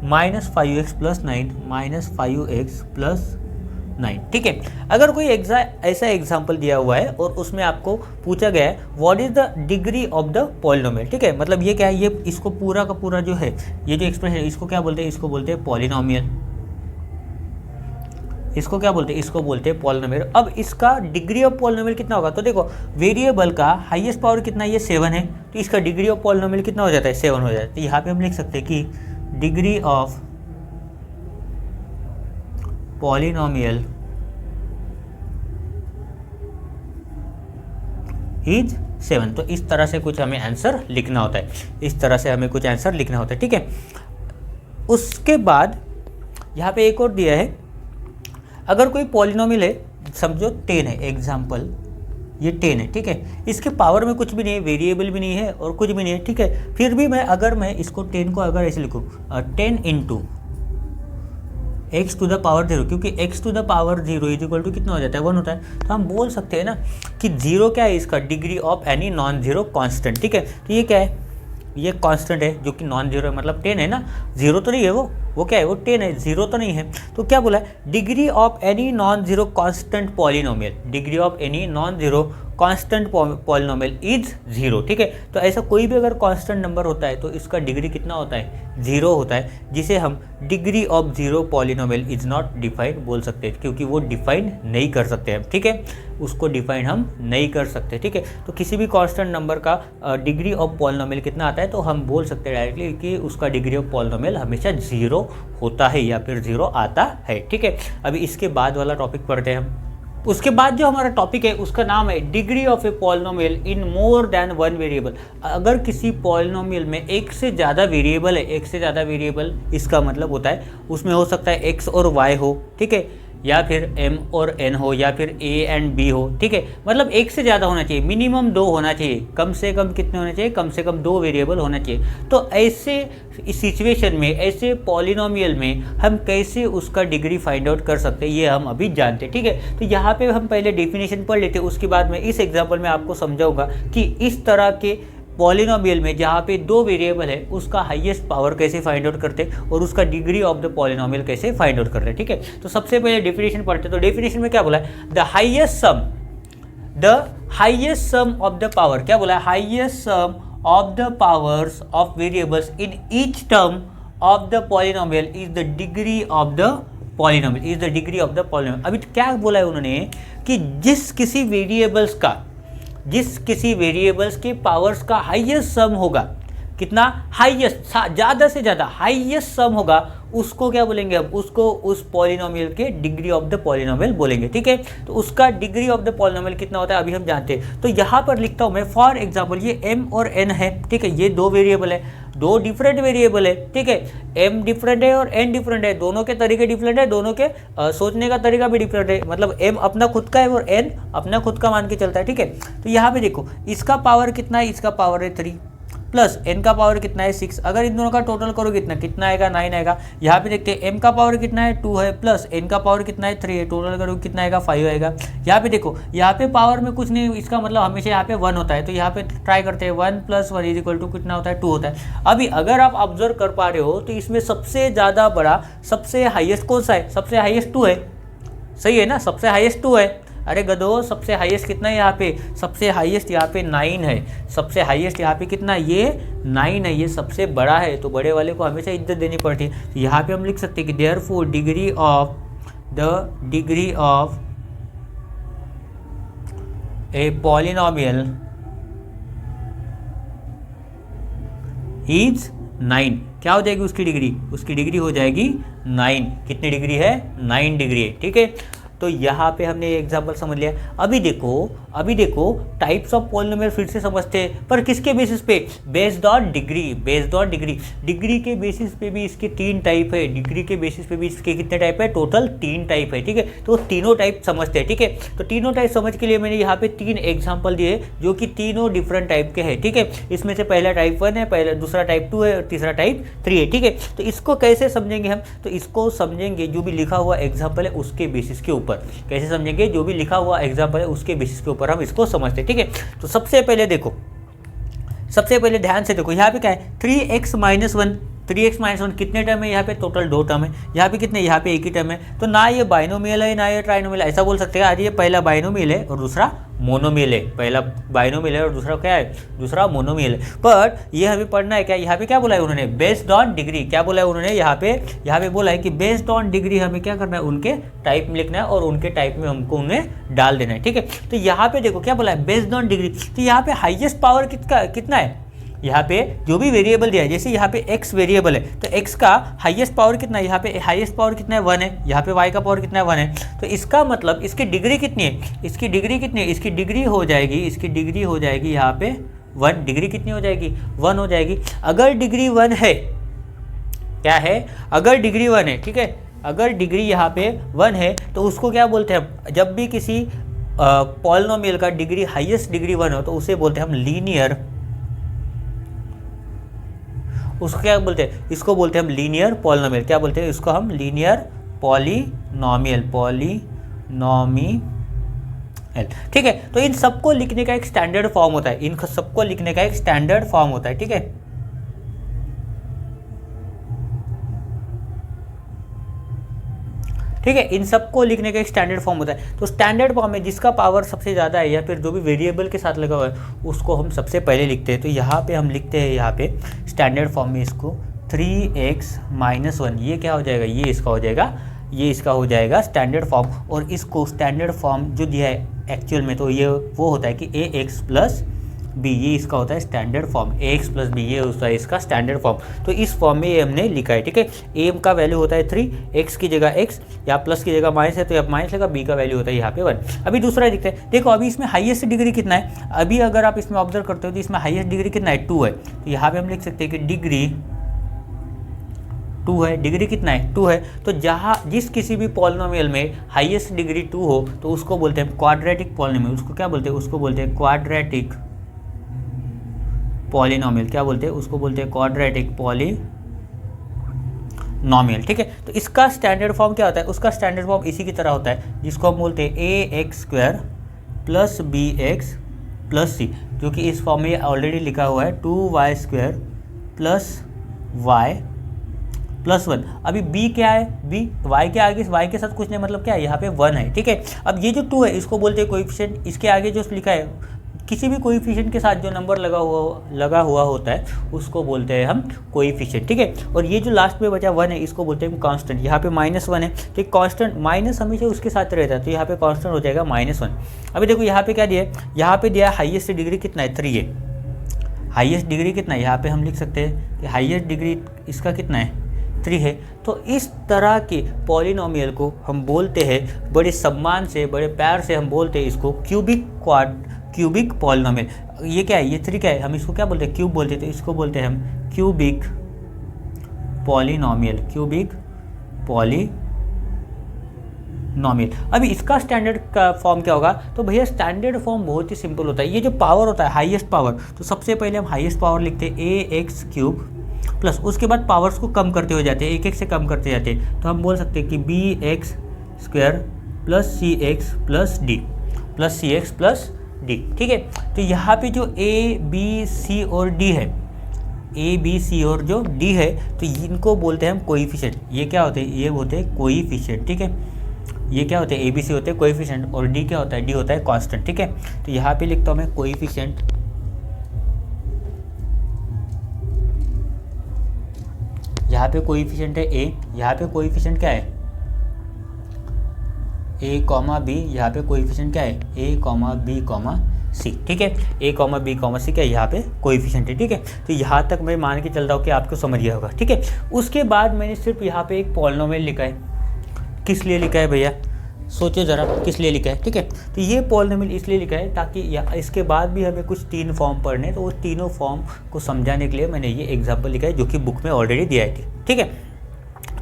minus 5x + 9 minus 5x + 9। ठीक है, अगर कोई ऐसा एग्जाम्पल दिया हुआ है और उसमें आपको पूछा गया है what is the degree of the polynomial. ठीक है, मतलब ये क्या है, ये इसको पूरा का पूरा जो है, ये जो एक्सप्रेशन है इसको क्या बोलते हैं, इसको बोलते हैं पॉलिनोमियल। इसको क्या बोलते हैं, इसको बोलते हैं पॉलिनोमियल। अब इसका डिग्री ऑफ पॉलिनोमियल कितना होगा, तो देखो वेरिएबल का हाईएस्ट पावर कितना है, ये 7 है, तो इसका डिग्री ऑफ पॉलिनोमियल कितना हो जाता है, 7 हो जाता है। तो यहाँ पे हम लिख सकते हैं कि डिग्री ऑफ पॉलिनोमियल इज 7। तो इस तरह से कुछ हमें आंसर लिखना होता है, ठीक है। उसके बाद यहाँ पे एक और दिया है, अगर कोई पॉलिनोमियल है, समझो 10 है, एग्जाम्पल ये 10 है, ठीक है, इसके पावर में कुछ भी नहीं है, वेरिएबल भी नहीं है और कुछ भी नहीं है, ठीक है। फिर भी अगर मैं इसको 10 को अगर ऐसे लिखूँ 10 × x टू द पावर 0, क्योंकि x to the power 0 is equal to कितना हो जाता है, 1 होता है। तो हम बोल सकते हैं ना कि 0 क्या है, इसका degree of any non zero constant. ठीक है, तो ये क्या है, ये कांस्टेंट है जो कि नॉन जीरो है, मतलब 10 है ना, 0 तो नहीं है, वो क्या है, वो 10 है, 0 तो नहीं है। तो क्या बोला है, degree of any non zero constant polynomial, degree of any non zero constant polynomial is 0। ठीक है, तो ऐसा कोई भी अगर कांस्टेंट नंबर होता है तो इसका डिग्री कितना होता है, 0 होता है, जिसे हम degree of 0 polynomial is not defined बोल सकते हैं, क्योंकि वो डिफाइन नहीं कर सकते हैं। ठीक है, उसको डिफाइन हम नहीं कर सकते। ठीक है, तो किसी भी कांस्टेंट नंबर का डिग्री ऑफ पॉलिनोमियल कितना आता है, तो हम बोल सकते हैं डायरेक्टली कि उसका डिग्री ऑफ पॉलिनोमियल हमेशा 0 होता है या फिर 0 आता है। ठीक है, अभी इसके बाद वाला टॉपिक पढ़ते हैं हम। उसके बाद जो हमारा टॉपिक है उसका नाम है degree of a polynomial in more than one variable. अगर किसी पॉलिनोमियल में एक से ज़्यादा वेरिएबल है, एक से ज़्यादा वेरिएबल इसका मतलब होता है उसमें हो सकता है x और y हो, ठीक है, या फिर m और n हो, या फिर a एंड b हो, ठीक है, मतलब एक से ज़्यादा होना चाहिए, मिनिमम 2 होना चाहिए, कम से कम कितने होने चाहिए, कम से कम 2 वेरिएबल होना चाहिए। तो ऐसे सिचुएशन में, ऐसे पॉलिनोमियल में हम कैसे उसका डिग्री फाइंड आउट कर सकते हैं ये हम अभी जानते हैं, ठीक है। तो यहाँ पे हम पहले डेफिनेशन पढ़ लेते हैं, उसके बाद में इस एग्जाम्पल में आपको समझाऊंगा कि इस तरह के पॉलिनोमियल में जहाँ पे 2 वेरिएबल है उसका हाईएस्ट पावर कैसे फाइंड आउट करते हैं और उसका डिग्री ऑफ द पॉलिनोमियल कैसे फाइंड आउट करते हैं, ठीक है। तो सबसे पहले डेफिनेशन पढ़ते हैं। तो डेफिनेशन में क्या बोला है, the highest sum of the power, क्या बोला है, highest sum of the powers of variables in each term of the polynomial is the degree of the polynomial. अभी क्या बोला है उन्होंने कि जिस किसी वेरिएबल्स के पावर्स का हाईएस्ट सम होगा, कितना हाईएस्ट, ज़्यादा से ज़्यादा हाईएस्ट सम होगा, उसको क्या बोलेंगे हम, उसको उस पॉलिनोमियल के डिग्री ऑफ द पॉलिनोमियल बोलेंगे, ठीक है। तो उसका डिग्री ऑफ द पॉलिनोमियल कितना होता है अभी हम जानते हैं। तो यहाँ पर लिखता हूँ मैं, फॉर एग्जांपल ये m और n है, ठीक है, ये 2 वेरिएबल है, 2 डिफरेंट वेरिएबल है, ठीक है, m डिफरेंट है और n डिफरेंट है, दोनों के तरीके डिफरेंट है, दोनों के सोचने का तरीका भी डिफरेंट है, मतलब m अपना खुद का है और n अपना खुद का मान के चलता है, ठीक है। तो यहाँ पे देखो इसका पावर कितना है, इसका पावर है 3 प्लस n का पावर कितना है 6, अगर इन दोनों का टोटल करो कितना आएगा 9 आएगा। यहाँ पे देखते हैं m का पावर कितना है 2 है, प्लस n का पावर कितना है 3 है, टोटल करो कितना आएगा 5 आएगा। यहाँ पे देखो, यहाँ पे पावर में कुछ नहीं, इसका मतलब हमेशा यहाँ पे 1 होता है, तो यहाँ पे ट्राई करते हैं 1 + 1 = कितना होता है 2 होता है। अभी अगर आप ऑब्जर्व कर पा रहे हो तो इसमें सबसे ज़्यादा बड़ा, सबसे हाईएस्ट कौन सा है, सबसे हाईएस्ट 2 है, सही है ना, सबसे हाईएस्ट 2 है। अरे गधो, सबसे हाईएस्ट कितना है यहाँ पे, सबसे हाईएस्ट यहाँ पे 9 है, सबसे हाईएस्ट यहाँ पे कितना, ये 9 है, ये सबसे बड़ा है, तो बड़े वाले को हमेशा इज्जत देनी पड़ती है। तो यहाँ पे हम लिख सकते हैं कि therefore degree of a polynomial is 9। क्या हो जाएगी उसकी डिग्री हो जाएगी 9। कितनी डिग्री है, 9 डिग्री है, ठीक है। तो यहाँ पे हमने एग्जांपल समझ लिया। अभी देखो टाइप्स ऑफ पॉलिनोमियल फिर से समझते हैं, पर किसके बेसिस पे, बेस्ड ऑन डिग्री। डिग्री के बेसिस पे भी इसके 3 टाइप है, डिग्री के बेसिस पे भी इसके कितने टाइप है, टोटल 3 टाइप है, ठीक है। तो तीनों टाइप समझते हैं, ठीक है। तो तीनों टाइप समझ के लिए मैंने यहाँ पे 3 एग्जाम्पल दिए जो कि तीनों डिफरेंट टाइप के हैं, ठीक है। इसमें से पहला टाइप 1 है, दूसरा टाइप 2 है और तीसरा टाइप 3 है, ठीक है। तो इसको कैसे समझेंगे हम, तो इसको समझेंगे जो भी लिखा हुआ एग्जाम्पल है उसके बेसिस के ऊपर। कैसे समझेंगे, जो भी लिखा हुआ एग्जाम्पल है उसके बेसिस के ऊपर हम इसको समझते हैं, ठीक है। तो सबसे पहले ध्यान से देखो, यहाँ पे क्या है 3x - 1, 3x - 1 कितने टर्म है, यहाँ पे टोटल 2 टर्म है, यहाँ पे कितने, यहाँ पे एक ही टर्म है। तो ना ये बाइनोमियल है ना ये ट्राइनोमियल है, ऐसा बोल सकते हैं। आज ये पहला बाइनोमियल है और दूसरा मोनोमियल है, पहला बाइनोमियल है और दूसरा क्या है, दूसरा मोनोमियल है। पर ये हमें पढ़ना है क्या, यहाँ पे क्या बोला है उन्होंने, बेस्ड ऑन डिग्री। क्या बोला है उन्होंने, यहाँ पे बोला है कि बेस्ड ऑन डिग्री हमें क्या करना है, उनके टाइप में लिखना है और उनके टाइप में हमको उन्हें डाल देना है, ठीक है। तो यहाँ पे देखो क्या बोला है, बेस्ड ऑन डिग्री। तो यहाँ पे हाईएस्ट पावर कितना है, यहाँ पे जो भी वेरिएबल दिया है, जैसे यहाँ पे x वेरिएबल है तो x का हाईएस्ट पावर कितना है, यहाँ पे हाईएस्ट पावर कितना है 1 है, यहाँ पे y का पावर कितना है 1 है। तो इसका मतलब इसकी डिग्री कितनी है, इसकी डिग्री हो जाएगी यहाँ पे 1। डिग्री कितनी हो जाएगी, 1 हो जाएगी। अगर डिग्री 1 है, क्या है, अगर डिग्री 1 है, ठीक है, अगर डिग्री यहाँ पे 1 है तो उसको क्या बोलते हैं हम, जब भी किसी पॉलिनोमियल का डिग्री हाईएस्ट डिग्री 1 हो तो उसे बोलते हैं हम लीनियर, उसको क्या बोलते हैं, इसको बोलते हैं हम लीनियर पॉलिनोमियल। क्या बोलते हैं इसको हम, लीनियर पॉलिनोमियल, ठीक है। तो इन सबको लिखने का एक स्टैंडर्ड फॉर्म होता है, ठीक है। ठीक है, इन सबको लिखने का एक स्टैंडर्ड फॉर्म होता है। तो स्टैंडर्ड फॉर्म में जिसका पावर सबसे ज़्यादा है या फिर जो भी वेरिएबल के साथ लगा हुआ है उसको हम सबसे पहले लिखते हैं। तो यहाँ पे हम लिखते हैं, यहाँ पे स्टैंडर्ड फॉर्म में इसको 3x - 1, ये क्या हो जाएगा, ये इसका हो जाएगा स्टैंडर्ड फॉर्म। और इसको स्टैंडर्ड फॉर्म जो दिया है एक्चुअल में, तो ये वो होता है कि ax + बी, ये इसका होता है स्टैंडर्ड फॉर्म, ए एक्स प्लस बी, ये होता है इसका स्टैंडर्ड फॉर्म। तो इस फॉर्म में ये हमने लिखा है, ठीक है। ए का वैल्यू होता है 3, एक्स की जगह एक्स, या प्लस की जगह माइनस है तो यहाँ माइनस लगा, बी का वैल्यू होता है यहाँ पे 1। अभी दूसरा दिखता है, देखो अभी इसमें हाईएस्ट डिग्री कितना है, अभी अगर आप इसमें ऑब्जर्व करते हो तो इसमें हाईएस्ट डिग्री कितना है, 2 है। तो यहाँ पे हम लिख सकते हैं कि डिग्री 2 है, डिग्री कितना है, 2 है। तो जहाँ जिस किसी भी पॉलिनोमियल में हाईएस्ट डिग्री 2 हो तो उसको बोलते हैं क्वाड्रेटिक पॉलिनोमियल। उसको क्या बोलते हैं, उसको बोलते हैं क्वाड्रेटिक पॉलिनोमियल। क्या बोलते हैं, उसको बोलते हैं क्वाड्रेटिक पॉलिनोमियल, ठीक है। तो इसका स्टैंडर्ड फॉर्म क्या होता है, उसका स्टैंडर्ड फॉर्म इसी की तरह होता है, जिसको हम बोलते हैं A X square plus B X plus C, जो कि इस फॉर्म में ऑलरेडी लिखा हुआ है 2y square plus Y plus 1। अभी b क्या है, b y के आगे, y के साथ कुछ नहीं, मतलब क्या है, यहाँ पे 1 है, ठीक है। अब ये जो 2 है इसको बोलते हैं कोएफिशिएंट। इसके आगे जो लिखा है, किसी भी कोएफिशिएंट के साथ जो नंबर लगा हुआ होता है उसको बोलते हैं हम कोएफिशिएंट, ठीक है। और ये जो लास्ट में बचा 1 है इसको बोलते हैं हम कांस्टेंट। यहाँ पे -1 है, तो कांस्टेंट माइनस हमेशा उसके साथ रहता है, तो यहाँ पे कांस्टेंट हो जाएगा -1। अभी देखो यहाँ पे क्या दिया है, यहाँ पे दिया है हाईएस्ट डिग्री कितना है, 3 है। हाईएस्ट डिग्री कितना है, यहाँ पे हम लिख सकते हैं कि हाईएस्ट डिग्री इसका कितना है, 3 है। तो इस तरह के पॉलिनोमियल को हम बोलते हैं, बड़े सम्मान से, बड़े प्यार से हम बोलते हैं इसको क्यूबिक पॉलिनोमियल। ये क्या है, ये 3 क्या है, हम इसको क्या बोलते हैं, क्यूब बोलते हैं, तो इसको बोलते हैं हम क्यूबिक पॉलिनोमियल, क्यूबिक पॉलिनोमियल। अभी इसका स्टैंडर्ड का फॉर्म क्या होगा, तो भैया स्टैंडर्ड फॉर्म बहुत ही सिंपल होता है। ये जो पावर होता है हाईएस्ट पावर, तो सबसे पहले हम हाईएस्ट पावर लिखते हैं ए एक्स क्यूब प्लस, उसके बाद पावर्स को कम करते हुए जाते हैं, एक एक से कम करते जाते हैं। तो हम बोल सकते हैं कि बी एक्स स्क्वायर प्लस सी एक्स प्लस डी प्लस सी एक्स प्लस डी, ठीक है। तो यहाँ पे जो ए बी सी और डी है, ए बी सी और जो डी है, तो इनको बोलते हैं हम कोएफिशिएंट। ये क्या होते हैं, ये होते हैं कोएफिशिएंट, ठीक है। ये क्या होते हैं, ए बी सी होते हैं कोएफिशिएंट, और डी क्या होता है, डी होता है कांस्टेंट, ठीक है। तो यहाँ पे लिखता हूँ मैं कोएफिशिएंट, यहाँ पे कोएफिशिएंट है ए, यहाँ पे कोएफिशिएंट क्या है, ए कॉमा बी, यहाँ पे कोएफिशिएंट क्या है, ए कॉमा बी कॉमा सी, ठीक है। ए कॉमा बी कॉमा सी क्या है, यहाँ पे कोएफिशिएंट है, ठीक है। तो यहाँ तक मैं मान के चल रहा हूँ कि आपको समझ गया होगा, ठीक है। उसके बाद मैंने सिर्फ यहाँ पे एक पॉलिनोमियल लिखा है। किस लिए लिखा है भैया, सोचो ज़रा किस लिए लिखा है, ठीक है। तो ये पॉलिनोमियल इसलिए लिखा है ताकि इसके बाद भी हमें कुछ 3 फॉर्म पढ़ने, तो उस तीनों फॉर्म को समझाने के लिए मैंने ये एग्जाम्पल लिखा है, जो कि बुक में ऑलरेडी दिया है, ठीक है।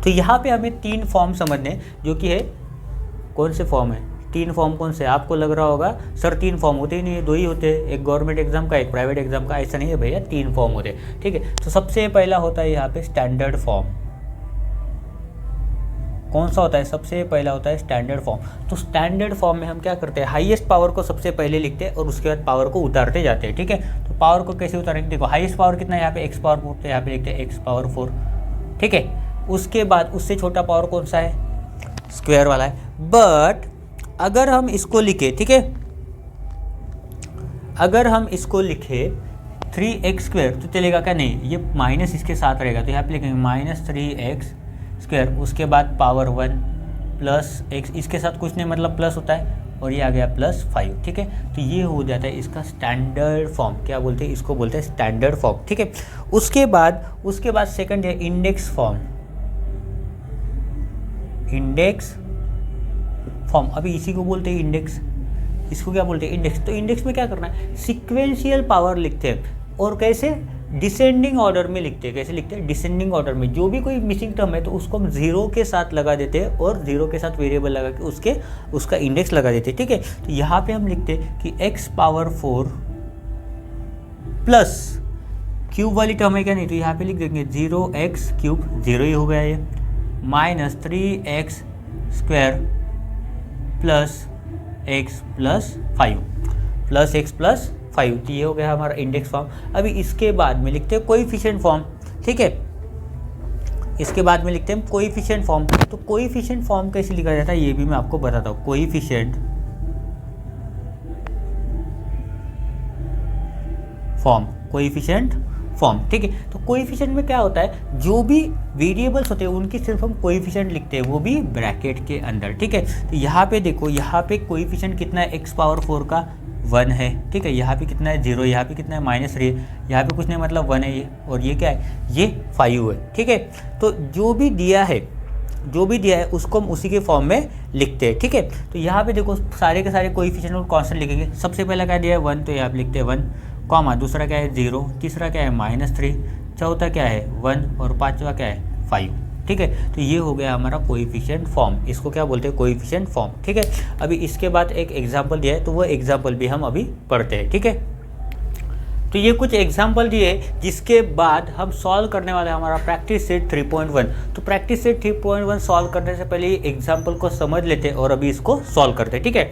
तो यहाँ पे हमें 3 फॉर्म समझने, जो कि है कौन से फॉर्म है, 3 फॉर्म कौन से, आपको लग रहा होगा सर 3 फॉर्म होते ही नहीं है, 2 ही होते हैं, एक गवर्नमेंट एग्जाम का, एक प्राइवेट एग्जाम का। ऐसा नहीं है भैया, 3 फॉर्म होते हैं, ठीक है। तो सबसे पहला होता है यहाँ पे स्टैंडर्ड फॉर्म। कौन सा होता है, सबसे पहला होता है स्टैंडर्ड फॉर्म। तो स्टैंडर्ड फॉर्म में हम क्या करते हैं, हाईएस्ट पावर को सबसे पहले लिखते हैं और उसके बाद पावर को उतारते जाते हैं, ठीक है। तो पावर को कैसे उतारेंगे, देखो हाईएस्ट पावर कितना है, यहाँ पे एक्स पावर 4, तो यहाँ पे लिखते हैं एक्स पावर 4, ठीक है। उसके बाद उससे छोटा पावर कौन सा है, स्क्वायर वाला है। बट अगर हम इसको लिखे, ठीक है, अगर हम इसको लिखे 3x स्क्वायर तो चलेगा क्या, नहीं, ये माइनस इसके साथ रहेगा, तो यहाँ पे लिखेंगे -3x स्क्वायर, उसके बाद पावर 1 प्लस x, इसके साथ कुछ नहीं, मतलब प्लस होता है, और ये आ गया +5, ठीक है। तो ये हो जाता है इसका स्टैंडर्ड फॉर्म। क्या बोलते हैं, इसको बोलते हैं स्टैंडर्ड फॉर्म, ठीक है। उसके बाद सेकंड है इंडेक्स फॉर्म, इंडेक्स फॉर्म। अभी इसी को बोलते हैं इंडेक्स, इसको क्या बोलते हैं, इंडेक्स। तो इंडेक्स में क्या करना है, सिक्वेंशियल पावर लिखते हैं, और कैसे, डिसेंडिंग ऑर्डर में लिखते हैं। कैसे लिखते हैं, डिसेंडिंग ऑर्डर में। जो भी कोई मिसिंग टर्म है तो उसको हम 0 के साथ लगा देते हैं, और 0 के साथ वेरिएबल लगा के उसका इंडेक्स लगा देते हैं, ठीक है। तो यहाँ पे हम लिखते हैं कि x पावर 4 प्लस क्यूब वाली टर्म है क्या, नहीं, तो यहाँ पे लिख देंगे 0x क्यूब, 0 ही हो गया ये, -3x square plus x plus 5 plus x plus 5, तो ये हो गया हमारा इंडेक्स फॉर्म। अभी इसके बाद में लिखते हैं कोएफिशिएंट फॉर्म, ठीक है। इसके बाद में लिखते हैं कोएफिशिएंट फॉर्म। तो कोएफिशिएंट फॉर्म कैसे लिखा जाता है ये भी मैं आपको बताता हूँ। कोएफिशिएंट फॉर्म, ठीक है। तो कोएफिशिएंट में क्या होता है, जो भी वेरिएबल्स होते हैं उनकी सिर्फ हम कोएफिशिएंट लिखते हैं, वो भी ब्रैकेट के अंदर, ठीक है। तो यहाँ पे देखो, यहाँ पे कोएफिशिएंट कितना है, x पावर 4 का 1 है, ठीक है। यहाँ पे कितना है 0, यहाँ पे कितना है -3 है, यहाँ पे कुछ नहीं मतलब 1 है ये, और ये क्या है ये 5 है, ठीक है। तो जो भी दिया है उसको हम उसी के फॉर्म में लिखते हैं, ठीक है। तो यहाँ पे देखो सारे के सारे कोएफिशिएंट और कांस्टेंट लिखेंगे। सबसे पहला क्या दिया है 1, तो यहाँ पे लिखते हैं 1, कॉमा दूसरा क्या है 0, तीसरा क्या है -3, चौथा क्या है 1 और पांचवा क्या है 5, ठीक है। तो ये हो गया हमारा कोएफिशिएंट फॉर्म, इसको क्या बोलते हैं कोएफिशिएंट फॉर्म, ठीक है। अभी इसके बाद एक एग्जाम्पल दिया है, तो वो एग्जाम्पल भी हम अभी पढ़ते हैं, ठीक है। तो ये कुछ एग्जाम्पल दिए जिसके बाद हम सॉल्व करने वाले हैं हमारा प्रैक्टिस सेट 3.1। तो प्रैक्टिस सेट 3.1 सॉल्व करने से पहले एग्जाम्पल को समझ लेते हैं और अभी इसको सॉल्व करते हैं, ठीक है।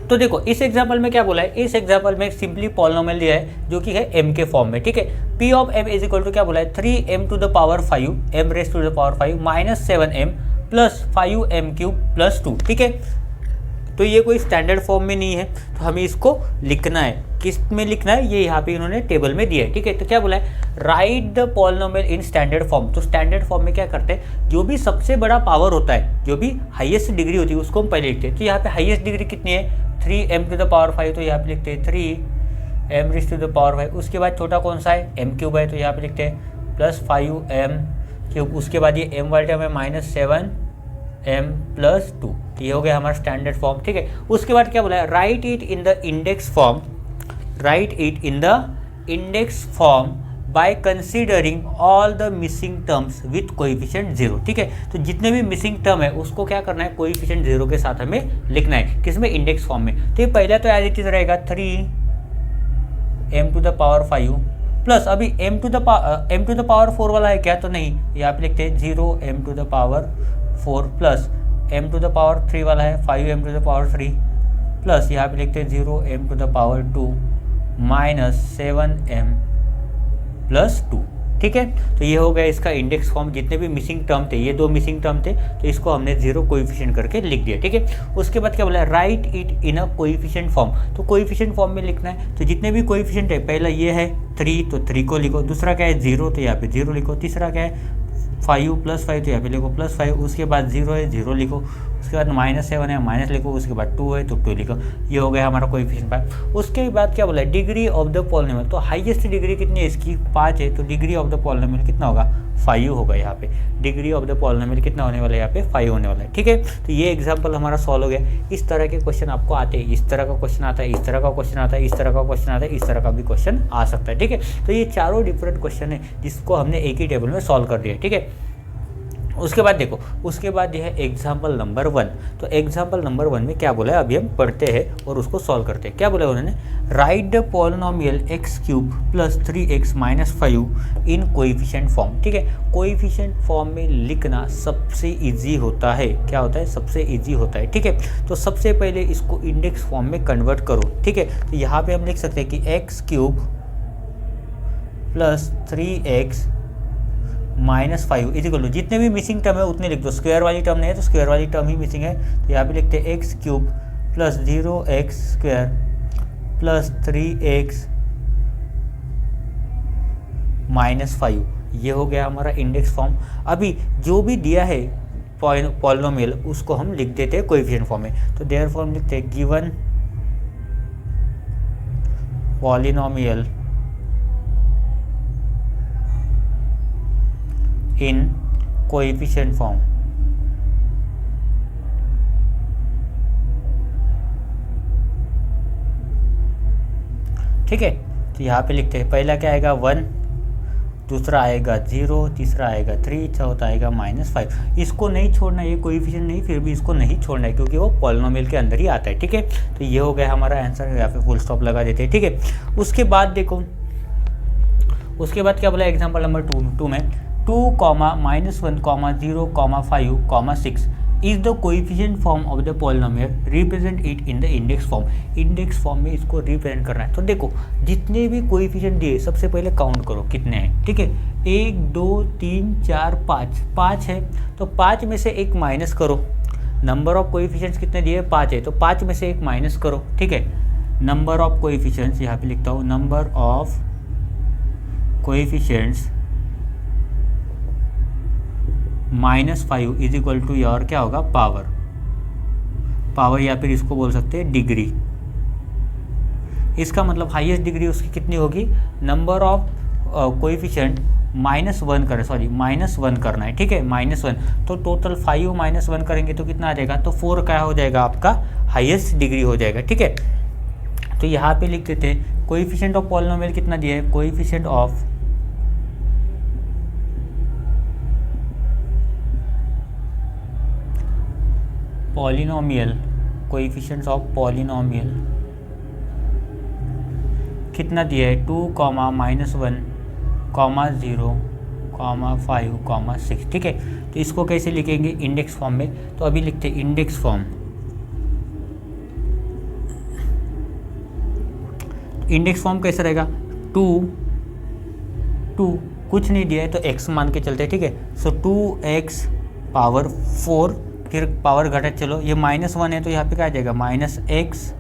तो देखो इस एग्जाम्पल में क्या बोला है, इस एग्जाम्पल में सिंपली पॉलिनोमियल दिया है जो कि है m के फॉर्म में, ठीक है। p of m is equal to क्या बोला है 3m to the power 5 m raise to the power 5 minus 7m plus 5m cube plus 2, ठीक है। तो ये कोई स्टैंडर्ड फॉर्म में नहीं है, तो हमें इसको लिखना है। किस में लिखना है ये यहाँ पे इन्होंने टेबल में दिया है, ठीक है। तो क्या बोला है right the polynomial in standard form. तो स्टैंडर्ड फॉर्म में क्या करते हैं, जो भी सबसे बड़ा पावर होता है, जो भी हाईएस्ट डिग्री होती है उसको हम पहले लिखते हैं। तो यहाँ पे हाईएस्ट डिग्री कितनी है 3m टू द पावर 5, तो यहाँ पे लिखते हैं 3m raise to the power 5। उसके बाद छोटा कौन सा है m क्यूब है, तो यहाँ पे लिखते हैं प्लस 5m क्यूब। उसके बाद ये m वाला टर्म है -7m प्लस 2, ये हो गया हमारा स्टैंडर्ड फॉर्म, ठीक है। उसके बाद क्या बोला है right it in the index form, right it in the index form by considering all the missing terms with coefficient 0, ठीक है। तो जितने भी मिसिंग टर्म है उसको क्या करना है कोएफिशिएंट 0 के साथ हमें लिखना है, किसमें इंडेक्स फॉर्म में। तो ये पहला तो एज इट इज रहेगा 3m to the power 5 plus अभी m टू द पावर 4 वाला है क्या, तो नहीं, यहाँ पे लिखते हैं 0m to the power 4 plus m to the power 3 वाला है 5m to the power 3 plus यहाँ पे लिखते हैं 0m to the power 2 minus 7m plus 2, ठीक है। तो ये हो गया इसका इंडेक्स फॉर्म। जितने भी मिसिंग टर्म थे, ये 2 मिसिंग टर्म थे, तो इसको हमने 0 कोएफिशिएंट करके लिख दिया, ठीक है। उसके बाद क्या बोला है right it in a coefficient form. तो कोएफिशिएंट फॉर्म में लिखना है, तो जितने भी कोएफिशिएंट है, पहला ये है 3, तो 3 को लिखो। दूसरा क्या है 0, तो यहाँ पे 0 लिखो। तीसरा क्या है 5 प्लस 5, तो यहाँ पे लिखो +5। उसके बाद 0 है 0 लिखो। उसके बाद -7 है माइनस लिखो। उसके बाद 2 है तो 2 लिखो। ये हो गया हमारा कोएफिशिएंट 5। उसके बाद क्या बोला है डिग्री ऑफ द पॉलिनोमियल। तो हाईएस्ट डिग्री कितनी है इसकी 5 है, तो डिग्री ऑफ द पॉलिनोमियल कितना होगा 5 होगा। यहाँ पे डिग्री ऑफ द पॉलिनोमियल कितना होने वाला है, यहाँ पे 5 होने वाला है, ठीक है। तो ये एग्जाम्पल हमारा सॉल्व हो गया। इस तरह के क्वेश्चन आपको आते हैं, इस तरह का क्वेश्चन आता है, इस तरह का क्वेश्चन आता है, इस तरह का क्वेश्चन आता है, इस तरह का भी क्वेश्चन आ सकता है, ठीक है। तो ये चारों डिफरेंट क्वेश्चन है जिसको हमने एक ही टेबल में सॉल्व कर दिया, ठीक है। उसके बाद देखो, उसके बाद यह है एग्जाम्पल नंबर 1। तो एग्जाम्पल नंबर 1 में क्या बोला है अभी हम पढ़ते हैं और उसको सॉल्व करते हैं। क्या बोला उन्होंने right the polynomial x³ plus 3x minus 5 in coefficient form, ठीक है। कोएफिशिएंट फॉर्म में लिखना सबसे इजी होता है। क्या होता है सबसे इजी होता है, ठीक है। तो सबसे पहले इसको इंडेक्स फॉर्म में कन्वर्ट करो, ठीक है। तो यहाँ पे हम लिख सकते हैं कि x³ plus 3x minus 5 is equal to, जितने भी मिसिंग टर्म है उतने लिख दो। स्क्वायर वाली टर्म नहीं है तो स्क्वायर वाली टर्म ही मिसिंग है, तो यहाँ पे लिखते हैं x³ plus 0x² plus 3x minus 5। ये हो गया हमारा इंडेक्स फॉर्म। अभी जो भी दिया है पॉलिनोमियल उसको हम लिख देते हैं कोएफिशिएंट फॉर्म में। तो देयरफॉर हम लिखते हैं गिवन पॉलिनोमियल इन कोएफिशिएंट फॉर्म, ठीक है। तो यहाँ पे लिखते हैं पहला क्या आएगा 1, दूसरा आएगा 0, तीसरा आएगा 3, चौथा आएगा -5। इसको नहीं छोड़ना, ये कोएफिशिएंट नहीं, फिर भी इसको नहीं छोड़ना है क्योंकि वो पॉलिनोमियल के अंदर ही आता है, ठीक है। तो ये हो गया हमारा आंसर, यहाँ पे फुल स्टॉप लगा देते हैं, ठीक है। उसके बाद देखो, उसके बाद क्या बोला एग्जाम्पल नंबर 2 में 2, -1, -0, -5, -6 is the coefficient form of the polynomial, represent it in the index form। Index form में इसको रिप्रेजेंट करना है। तो देखो जितने भी कोएफिशिएंट दिए सबसे पहले काउंट करो कितने हैं, ठीक है। 1, 2, 3, 4, 5 है, तो 5 में से एक माइनस करो। नंबर ऑफ कोएफिशिएंट्स कितने दिए 5 है, तो 5 में से एक माइनस करो, ठीक है। नंबर ऑफ कोएफिशिएंट्स यहाँ पे लिखता हूँ, number of coefficients -5 is equal to your क्या होगा पावर या फिर इसको बोल सकते हैं डिग्री, इसका मतलब हाईएस्ट डिग्री उसकी कितनी होगी, नंबर ऑफ कोएफिशिएंट -1 करें, सॉरी -1 करना है, ठीक है, -1। तो टोटल 5 -1 करेंगे तो कितना आ जाएगा, तो 4 क्या हो जाएगा आपका हाईएस्ट डिग्री हो जाएगा, ठीक है। तो यहाँ पे लिख देते हैं कोएफिशिएंट ऑफ पॉलिनोमियल कितना दिया है, coefficient of polynomial, coefficients of polynomial कितना दिया है, 2, -1, -0, -5, -6, ठीक है। तो इसको कैसे लिखेंगे, इंडेक्स फॉर्म में। तो अभी लिखते हैं इंडेक्स फॉर्म। इंडेक्स फॉर्म कैसे रहेगा, 2 कुछ नहीं दिया है तो x मान के चलते हैं, ठीक है। सो 2x पावर 4, फिर पावर घटा, चलो ये -1 है तो यहाँ पे क्या आ जाएगा, -x³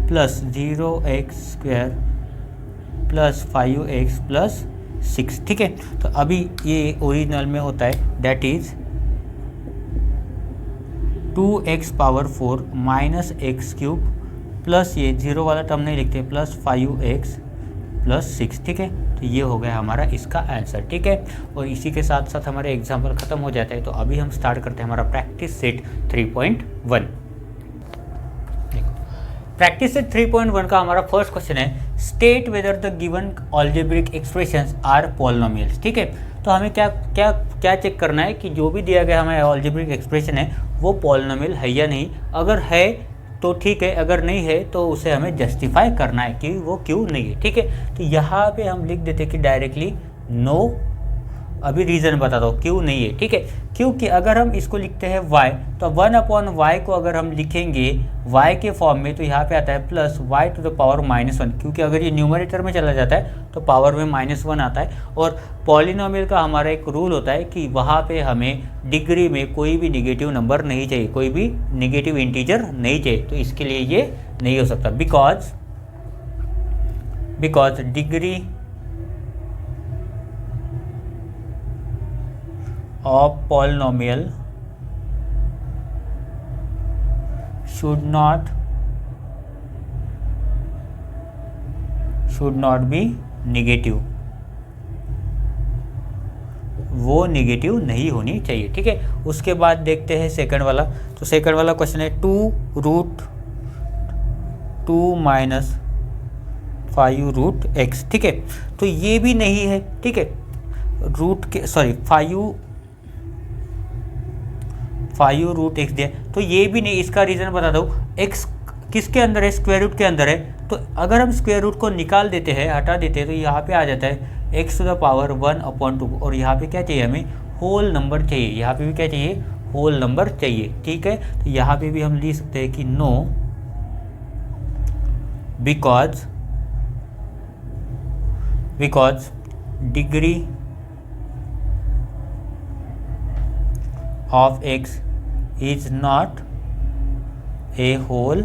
plus 0x² plus 5x plus 6, ठीक है। तो अभी ये ओरिजिनल में होता है, that is 2x power 4 -x³ plus ये 0 वाला टर्म नहीं लिखते, प्लस 5x प्लस 6, ठीक है। तो ये हो गया हमारा इसका आंसर, ठीक है। और इसी के साथ साथ हमारे एग्जाम्पल ख़त्म हो जाता है। तो अभी हम स्टार्ट करते हैं हमारा प्रैक्टिस सेट 3.1। प्रैक्टिस सेट 3.1 का हमारा फर्स्ट क्वेश्चन है, state whether the given algebraic expressions are polynomials, ठीक है। तो हमें क्या चेक करना है कि जो भी दिया गया हमें अलजेब्रिक एक्सप्रेशन है वो पॉलिनोमियल है या नहीं। अगर है तो ठीक है, अगर नहीं है तो उसे हमें जस्टिफाई करना है कि वो क्यों नहीं है, ठीक है। तो यहाँ पे हम लिख देते कि डायरेक्टली नो। अभी रीज़न बता दो क्यों नहीं है, ठीक है। क्योंकि अगर हम इसको लिखते हैं y, तो 1/y को अगर हम लिखेंगे y के फॉर्म में तो यहाँ पे आता है plus y to the power -1, क्योंकि अगर ये न्यूमरेटर में चला जाता है तो पावर में -1 आता है। और पॉलिनोमियल का हमारा एक रूल होता है कि वहाँ पे हमें डिग्री में कोई भी निगेटिव नंबर नहीं चाहिए, कोई भी निगेटिव इंटीजर नहीं चाहिए। तो इसके लिए ये नहीं हो सकता, because degree of polynomial should not be negative, वो नेगेटिव नहीं होनी चाहिए, ठीक है। उसके बाद देखते हैं सेकंड वाला। तो सेकंड वाला क्वेश्चन है 2√2 - 5√x, ठीक है। तो ये भी नहीं है, ठीक है। रूट के 5√x दिया, तो ये भी नहीं। इसका रीज़न बता दो, x किसके अंदर है, स्क्वायर रूट के अंदर है। तो अगर हम स्क्वायर रूट को निकाल देते हैं, हटा देते हैं, तो यहाँ पे आ जाता है x टू द पावर 1/2। और यहाँ पे क्या चाहिए हमें, होल नंबर चाहिए। यहाँ पे भी क्या चाहिए, होल नंबर चाहिए, ठीक है। तो यहाँ पे भी हम लिख सकते हैं कि no, because degree of x is not a whole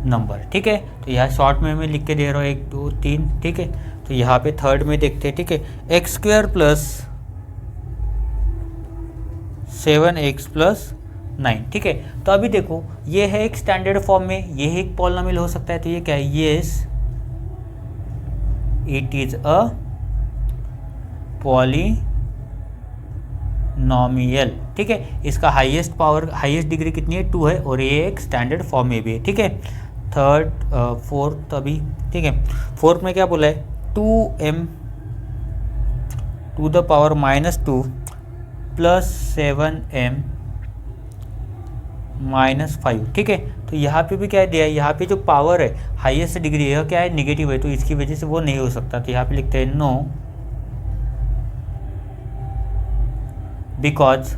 number, ठीक है। तो यहाँ शॉर्ट में मैं लिख के दे रहा हूँ 1 2 3, ठीक है। तो यहाँ पे थर्ड में देखते हैं, ठीक है, x² प्लस 7x प्लस 9, ठीक है। तो अभी देखो ये है एक स्टैंडर्ड फॉर्म में, ये एक पॉलिनोमियल हो सकता है। तो ये क्या है, yes it is a polynomial, ठीक है। इसका हाईएस्ट डिग्री कितनी है, 2 है। और ये एक स्टैंडर्ड फॉर्म में भी है, ठीक है। फोर्थ अभी, ठीक है। फोर्थ में क्या बोला है, 2m to the power -2 plus 7m -5, ठीक है। तो यहाँ पे भी क्या दिया है, यहाँ पे जो पावर है हाईएस्ट डिग्री है क्या है, निगेटिव है। तो इसकी वजह से वो नहीं हो सकता। तो यहाँ पे लिखते हैं no, because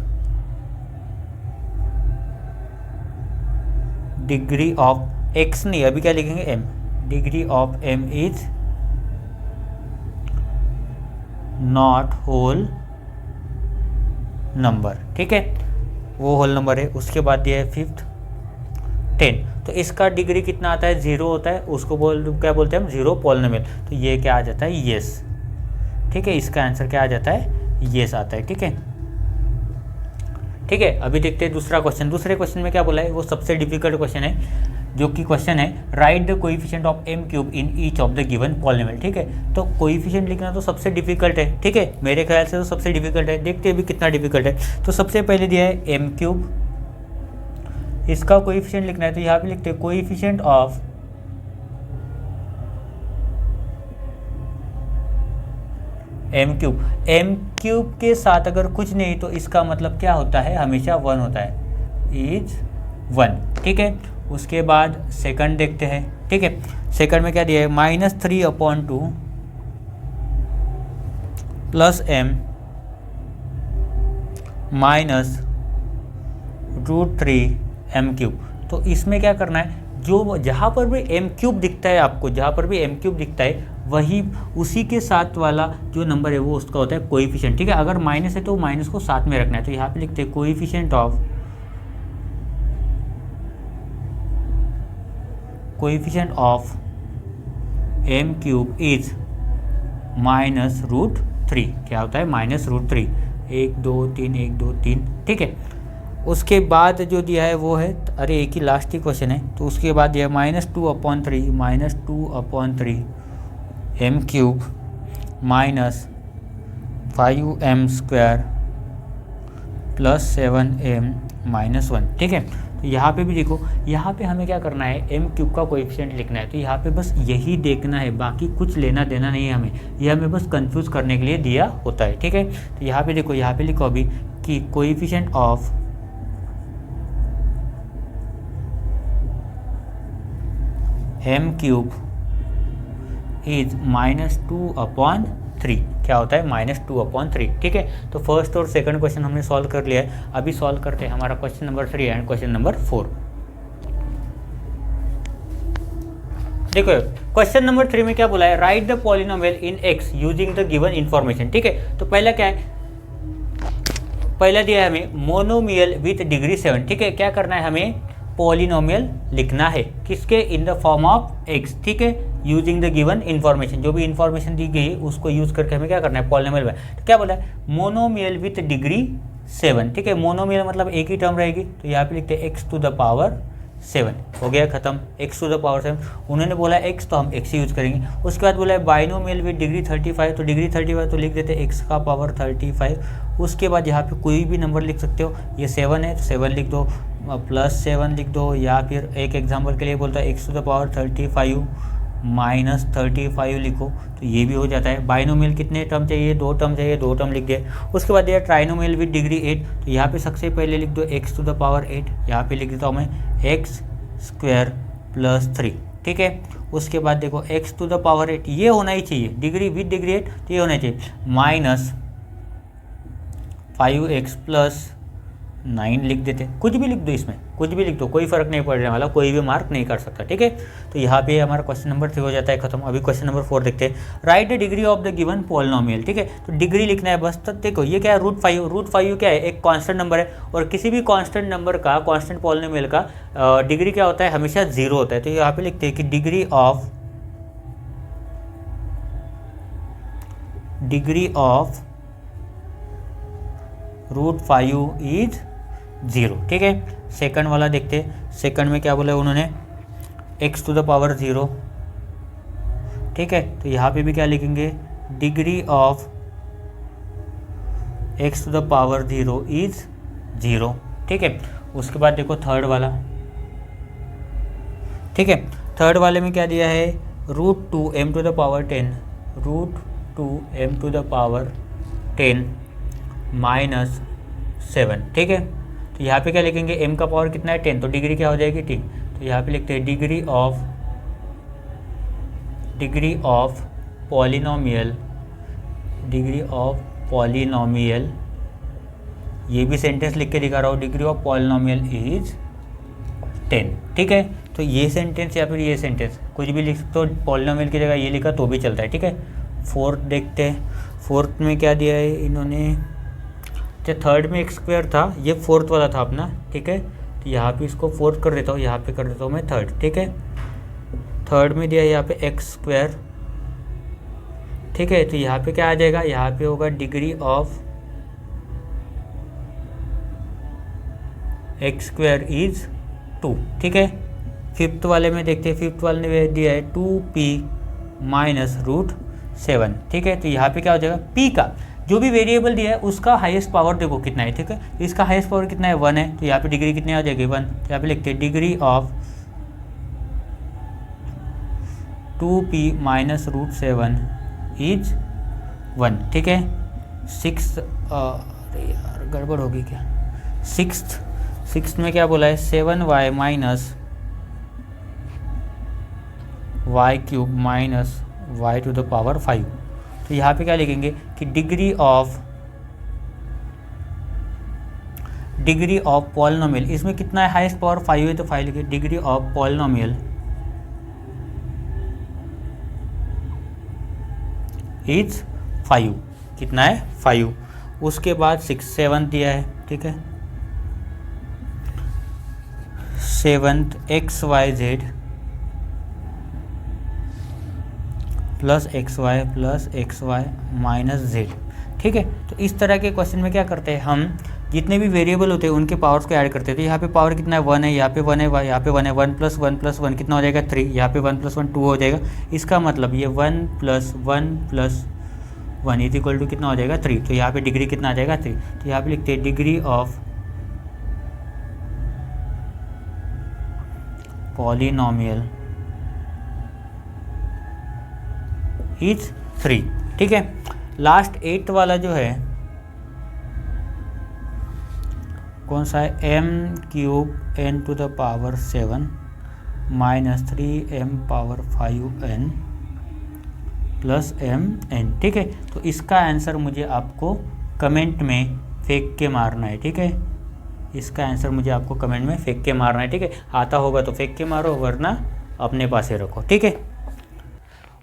degree of x नहीं, अभी क्या लिखेंगे m, degree of m is not whole number, ठीक है। वो होल नंबर है। उसके बाद दिया है फिफ्थ 10। तो इसका डिग्री कितना आता है, 0 होता है। उसको क्या बोलते हैं हम, 0 पॉलिनोमियल। तो ये क्या आ जाता है, येस, ठीक है। इसका आंसर क्या आ जाता है, येस आता है, ठीक है। ठीक है, अभी देखते हैं दूसरा क्वेश्चन। दूसरे क्वेश्चन में क्या बोला है, वो सबसे डिफिकल्ट क्वेश्चन है, जो कि क्वेश्चन है right the coefficient of m cube in each of the given polynomial. ठीक है, तो कोएफिशिएंट लिखना तो सबसे डिफिकल्ट है। ठीक है, मेरे ख्याल से तो सबसे डिफिकल्ट है। देखते हैं अभी कितना डिफिकल्ट है। तो सबसे पहले दिया है m क्यूब, इसका कोएफिशिएंट लिखना है, तो यहाँ पे लिखते हैं कोएफिशिएंट ऑफ m क्यूब के साथ अगर कुछ नहीं तो इसका मतलब क्या होता है, हमेशा 1 होता है, इज 1। ठीक है, उसके बाद सेकंड देखते हैं। ठीक है, सेकंड में क्या दिया है, -3/2 plus m minus √3 m cube. तो इसमें क्या करना है, जो जहाँ पर भी m क्यूब दिखता है आपको, जहाँ पर भी m क्यूब दिखता है वही उसी के साथ वाला जो नंबर है वो उसका होता है कोएफिशिएंट। ठीक है, अगर माइनस है तो माइनस को साथ में रखना है। तो यहाँ पे लिखते हैं coefficient of m cube is -√3। क्या होता है, -√3। 1 2 3 1 2 3। ठीक है, उसके बाद जो दिया है वो है, अरे एक ही लास्ट ही क्वेश्चन है, तो उसके बाद दिया है -2/3 m cube -5m² plus 7m - 1। ठीक है, तो यहाँ पे भी देखो, यहाँ पे हमें क्या करना है, m क्यूब का कोएफिशिएंट लिखना है। तो यहाँ पे बस यही देखना है, बाकी कुछ लेना देना नहीं है हमें, ये हमें बस कंफ्यूज करने के लिए दिया होता है। ठीक है, तो यहाँ पे देखो, यहाँ पे लिखो अभी कि coefficient of m cube is -2/3। क्या होता है, -2/3। ठीक है, तो फर्स्ट और सेकंड क्वेश्चन हमने सॉल्व कर लिया है। अभी सॉल्व करते हैं हमारा question number 3 and question number 4। देखो क्वेश्चन नंबर 3 में क्या बोला है, right the polynomial in x using the given information. ठीक है, तो पहला क्या है, पहला दिया है हमें मोनोमियल विथ डिग्री 7। ठीक है, क्या करना है, हमें पॉलिनोमियल लिखना है, किसके, in the form of x। ठीक है, यूजिंग द गिवन इन्फॉर्मेशन, जो भी इन्फॉर्मेशन दी गई उसको यूज करके हमें क्या करना है, पॉलिनोमियल में। तो क्या बोला है, मोनोमियल विथ डिग्री 7। ठीक है, मोनोमियल मतलब एक ही टर्म रहेगी, तो यहाँ पे लिखते हैं x⁻7। हो गया खत्म, x⁻7। उन्होंने बोला x तो हम x यूज करेंगे। उसके बाद बोला है बाइनोमियल विथ डिग्री 35, तो डिग्री 35 तो लिख देते हैं x⁻35। उसके बाद यहाँ पे कोई भी नंबर लिख सकते हो, ये 7 है तो 7 लिख दो, +7 लिख दो, या फिर एक एग्जाम्पल के लिए बोलता है x⁻35 -35 लिखो, तो ये भी हो जाता है। बाइनोमियल कितने टर्म चाहिए, 2 टर्म चाहिए, 2 टर्म लिख गए। उसके बाद ये ट्राइनोमियल विद डिग्री 8, तो यहाँ पे सबसे पहले लिख दो x⁸, यहाँ पे लिख देता हूँ मैं x² + 3। ठीक है, उसके बाद देखो x⁸, ये होना ही चाहिए, डिग्री विद डिग्री 8 तो ये होना चाहिए, -5x + 9 लिख देते, कुछ भी लिख दो, इसमें कुछ भी लिख दो, कोई फर्क नहीं पड़ने वाला, कोई भी मार्क नहीं कर सकता। ठीक है, तो यहाँ पे हमारा क्वेश्चन नंबर 3 हो जाता है खत्म। अभी क्वेश्चन नंबर 4 देखते हैं, right the degree of the given polynomial. ठीक है, तो डिग्री लिखना है बस। तो देखो ये क्या है, √5 क्या है, एक कांस्टेंट नंबर है, और किसी भी कांस्टेंट नंबर का, कांस्टेंट पॉलिनोमियल का डिग्री क्या होता है, हमेशा 0 होता है। तो यहाँ पे लिखते हैं कि डिग्री ऑफ √5 इज 0। ठीक है, सेकंड वाला देखते हैं, सेकंड में क्या बोला उन्होंने, x⁻0। ठीक है, तो यहाँ पे भी क्या लिखेंगे, डिग्री ऑफ x⁻0 इज 0। ठीक है, उसके बाद देखो थर्ड वाला। ठीक है, थर्ड वाले में क्या दिया है, √2m⁻10 -7। ठीक है, तो यहाँ पे क्या लिखेंगे, m का पावर कितना है, 10, तो डिग्री क्या हो जाएगी, 10। तो यहाँ पे लिखते हैं डिग्री ऑफ पॉलिनोमियल, ये भी सेंटेंस लिख के दिखा रहा हूँ, डिग्री ऑफ पॉलिनोमियल इज 10। ठीक है, तो ये सेंटेंस या फिर ये सेंटेंस कुछ भी लिख सकते हो, पॉलिनोमियल की जगह ये लिखा तो भी चलता है। ठीक है, फोर्थ देखते हैं, फोर्थ में क्या दिया है इन्होंने, अच्छा थर्ड में x² था, ये फोर्थ वाला था अपना। ठीक है, तो यहाँ पे इसको फोर्थ कर देता हूँ, यहाँ पे कर देता हूँ मैं थर्ड। ठीक है, थर्ड में दिया यहाँ पे x²। ठीक है, तो यहाँ पे क्या आ जाएगा, यहाँ पे होगा degree of x square is 2। ठीक है, फिफ्थ वाले में देखते हैं, फिफ्थ वाले ने दिया है 2p माइनस रूट 7। ठीक है, तो यहाँ पे क्या हो जाएगा, p का जो भी वेरिएबल दिया है उसका हाईएस्ट पावर देखो कितना है। ठीक है, इसका हाईएस्ट पावर कितना है, 1 है, तो यहाँ पे डिग्री कितनी आ जाएगी, 1। तो यहाँ पे लिखते हैं degree of 2p minus root 7 is 1। ठीक है, सिक्स, अरे यार गड़बड़ होगी क्या, सिक्स में क्या बोला है, 7y minus Y cube minus Y to the power 5। तो यहाँ पे क्या लिखेंगे कि डिग्री ऑफ पॉलिनोमियल, इसमें कितना है, हाईएस्ट पावर 5 है, तो 5 लिखे, डिग्री ऑफ पॉलिनोमियल इज 5। कितना है, 5। उसके बाद 7 दिया है। ठीक है, 7th XYZ plus X Y minus Z. ठीक है, तो इस तरह के क्वेश्चन में क्या करते हैं हम, जितने भी वेरिएबल होते हैं उनके पावर्स को ऐड करते हैं। तो यहाँ पे पावर कितना है, 1 है, यहाँ पे 1 है, यहाँ पे 1 है, 1 प्लस 1 प्लस 1 कितना हो जाएगा, 3। यहाँ पे 1 प्लस 1 2 हो जाएगा। इसका मतलब ये 1 plus 1 plus 1 is equal to कितना हो जाएगा, 3। तो यहाँ पे डिग्री कितना आ जाएगा, 3। तो यहाँ पे लिखते हैं डिग्री ऑफ पॉलिनोमियल इज 3। ठीक है, लास्ट 8 वाला जो है कौन सा है, m cube n to the power 7 minus 3m power 5n plus mn। ठीक है, तो इसका आंसर मुझे आपको कमेंट में फेंक के मारना है। ठीक है, इसका आंसर मुझे आपको कमेंट में फेंक के मारना है। ठीक है, आता होगा तो फेंक के मारो, वरना अपने पास ही रखो। ठीक है,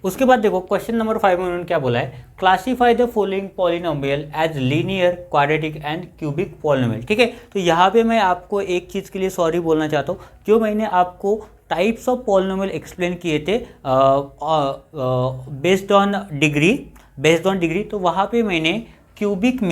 उसके बाद देखो क्वेश्चन नंबर 5 में उन्होंने क्या बोला है, classify the following polynomial as linear, quadratic and cubic polynomial. ठीक है, तो यहाँ पे मैं आपको एक चीज़ के लिए सॉरी बोलना चाहता हूँ, जो मैंने आपको टाइप्स ऑफ पॉलिनोमियल एक्सप्लेन किए थे बेस्ड ऑन डिग्री, तो वहाँ पे मैंने क्यूबिक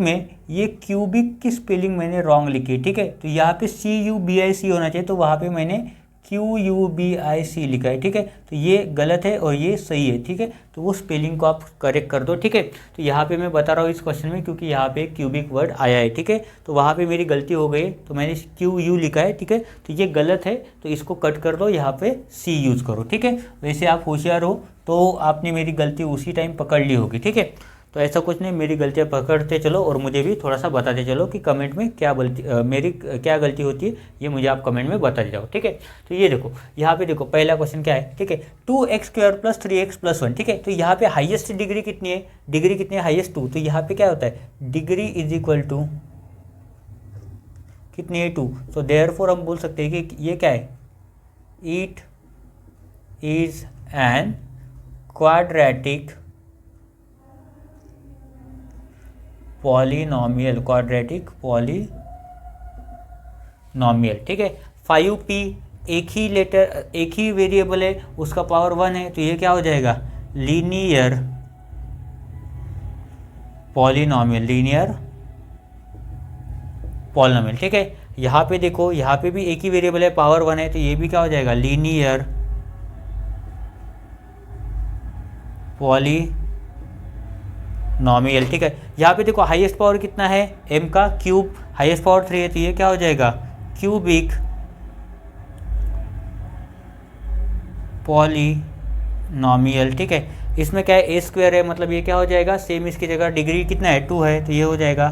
में ये क्यूबिक की स्पेलिंग मैंने रॉन्ग लिखी है। ठीक है, तो यहाँ पे CUBIC होना चाहिए, तो वहाँ पे मैंने QUBIC लिखा है। ठीक है, तो ये गलत है और ये सही है। ठीक है, तो वो स्पेलिंग को आप करेक्ट कर दो। ठीक है, तो यहाँ पे मैं बता रहा हूँ इस क्वेश्चन में, क्योंकि यहाँ पे क्यूबिक वर्ड आया है। ठीक है, तो वहाँ पे मेरी गलती हो गई, तो मैंने QU लिखा है। ठीक है, तो ये गलत है, तो इसको कट कर दो, यहाँ पे C यूज़ करो। ठीक है, वैसे आप होशियार हो तो आपने मेरी गलती उसी टाइम पकड़ ली होगी। ठीक है, तो ऐसा कुछ नहीं, मेरी गलतियाँ पकड़ते चलो और मुझे भी थोड़ा सा बताते चलो कि कमेंट में क्या मेरी क्या गलती होती है, ये मुझे आप कमेंट में बताते जाओ। ठीक है, तो ये देखो, यहाँ पे देखो पहला क्वेश्चन क्या है। ठीक है, 2x square plus 3x plus 1। ठीक है, तो यहाँ पे हाईएस्ट डिग्री कितनी है, डिग्री कितनी है, हाईएस्ट 2। तो यहाँ पे क्या होता है, डिग्री इज इक्वल टू कितनी है, 2। तो देयरफॉर हम बोल सकते हैं कि ये क्या है, it is an quadratic polynomial, ठीक है। 5p एक ही वेरिएबल है, उसका पावर 1 है, तो ये क्या हो जाएगा, लीनियर पॉलिनोमियल, ठीक है। यहाँ पे देखो, यहाँ पे भी एक ही वेरिएबल है, पावर 1 है, तो ये भी क्या हो जाएगा, लीनियर पॉलिनोमियल, ठीक है। यहाँ पे देखो हाईएस्ट पावर कितना है, m का क्यूब, हाईएस्ट पावर 3 है, तो ये क्या हो जाएगा, क्यूबिक पॉलिनोमियल, ठीक है। इसमें क्या है, a स्क्वायर है, मतलब ये क्या हो जाएगा, सेम इसकी जगह डिग्री कितना है, 2 है, तो ये हो जाएगा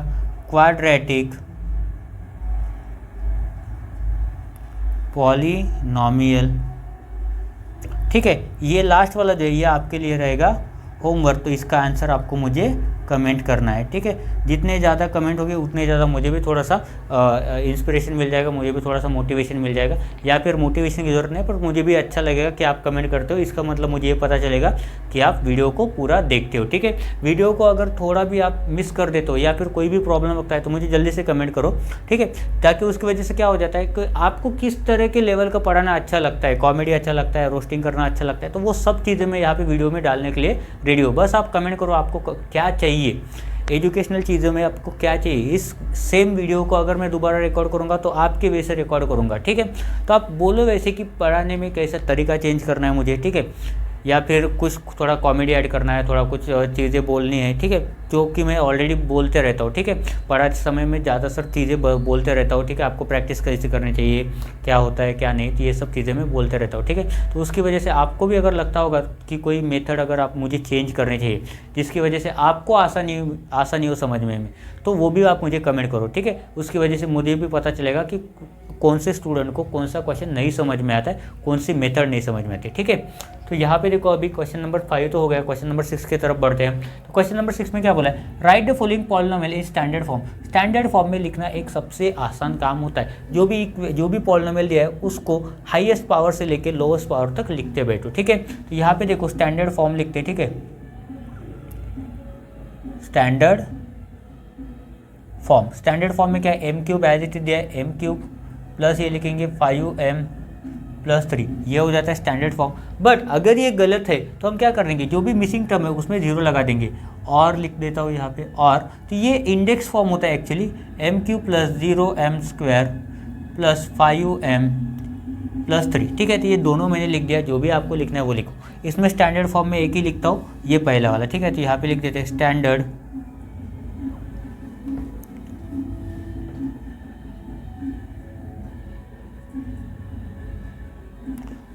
क्वाड्रेटिक पॉलिनोमियल, ठीक है। ये लास्ट वाला जो है ये आपके लिए रहेगा होमवर्क, तो इसका आंसर आपको मुझे कमेंट करना है, ठीक है। जितने ज़्यादा कमेंट होंगे उतने ज़्यादा मुझे भी थोड़ा सा इंस्पिरेशन मिल जाएगा, मुझे भी थोड़ा सा मोटिवेशन मिल जाएगा, या फिर मोटिवेशन की ज़रूरत नहीं, पर मुझे भी अच्छा लगेगा कि आप कमेंट करते हो। इसका मतलब मुझे ये पता चलेगा कि आप वीडियो को पूरा देखते हो, ठीक है। वीडियो को अगर थोड़ा भी आप मिस कर देते हो या फिर कोई भी प्रॉब्लम होता है तो मुझे जल्दी से कमेंट करो, ठीक है, ताकि उसकी वजह से क्या हो जाता है कि आपको किस तरह के लेवल का पढ़ाना अच्छा लगता है, कॉमेडी अच्छा लगता है, रोस्टिंग करना अच्छा लगता है, तो वो सब चीज़ें मैं यहाँ पर वीडियो में डालने के लिए रेडी हो। बस आप कमेंट करो आपको क्या चाहिए, एजुकेशनल चीज़ों में आपको क्या चाहिए, इस सेम वीडियो को अगर मैं दोबारा रिकॉर्ड करूँगा तो आपके वे से रिकॉर्ड करूँगा, ठीक है। तो आप बोलो वैसे कि पढ़ाने में कैसा तरीका चेंज करना है मुझे, ठीक है, या फिर कुछ थोड़ा कॉमेडी ऐड करना है, थोड़ा कुछ चीज़ें बोलनी है, ठीक है, जो कि मैं ऑलरेडी बोलते रहता हूँ, ठीक है। पढ़ाते समय में ज़्यादातर चीज़ें बोलते रहता हूँ, ठीक है। आपको प्रैक्टिस कैसे करनी चाहिए, क्या होता है क्या नहीं, तो ये सब चीज़ें मैं बोलते रहता हूँ, ठीक है। तो उसकी वजह से आपको भी अगर लगता होगा कि कोई मेथड अगर आप मुझे चेंज करने चाहिए जिसकी वजह से आपको आसानी हो समझने में, तो वो भी आप मुझे कमेंट करो, ठीक है। उसकी वजह से मुझे भी पता चलेगा कि कौन से स्टूडेंट को कौन सा क्वेश्चन नहीं समझ में आता है, कौन सी मेथड नहीं समझ में आती है, ठीक है। तो यहाँ पे देखो अभी क्वेश्चन नंबर 5 तो हो गया, क्वेश्चन नंबर 6 की तरफ बढ़ते हैं। तो क्वेश्चन नंबर 6 में क्या बोला है, right the following polynomial in standard form. Standard form में लिखना एक सबसे आसान काम होता है। जो भी पॉलिनोमियल दिया है उसको हाईएस्ट पावर से लेकर लोएस्ट पावर तक लिखते बैठो, ठीक है। तो यहाँ पे देखो स्टैंडर्ड फॉर्म लिखते, ठीक है, स्टैंडर्ड फॉर्म में क्या है, M cube as it is दिया है, एम क्यूब प्लस ये लिखेंगे 5m प्लस 3, ये हो जाता है स्टैंडर्ड फॉर्म। बट अगर ये गलत है तो हम क्या करेंगे, जो भी मिसिंग टर्म है उसमें 0 लगा देंगे, और लिख देता हूँ यहाँ पे और। तो ये इंडेक्स फॉर्म होता है actually, M cube plus 0m square plus 5m plus 3, ठीक है। तो ये दोनों मैंने लिख दिया, जो भी आपको लिखना है वो लिखो। इसमें स्टैंडर्ड फॉर्म में एक ही लिखता हूँ, ये पहला वाला, ठीक है। तो यहाँ पे लिख देते हैं स्टैंडर्ड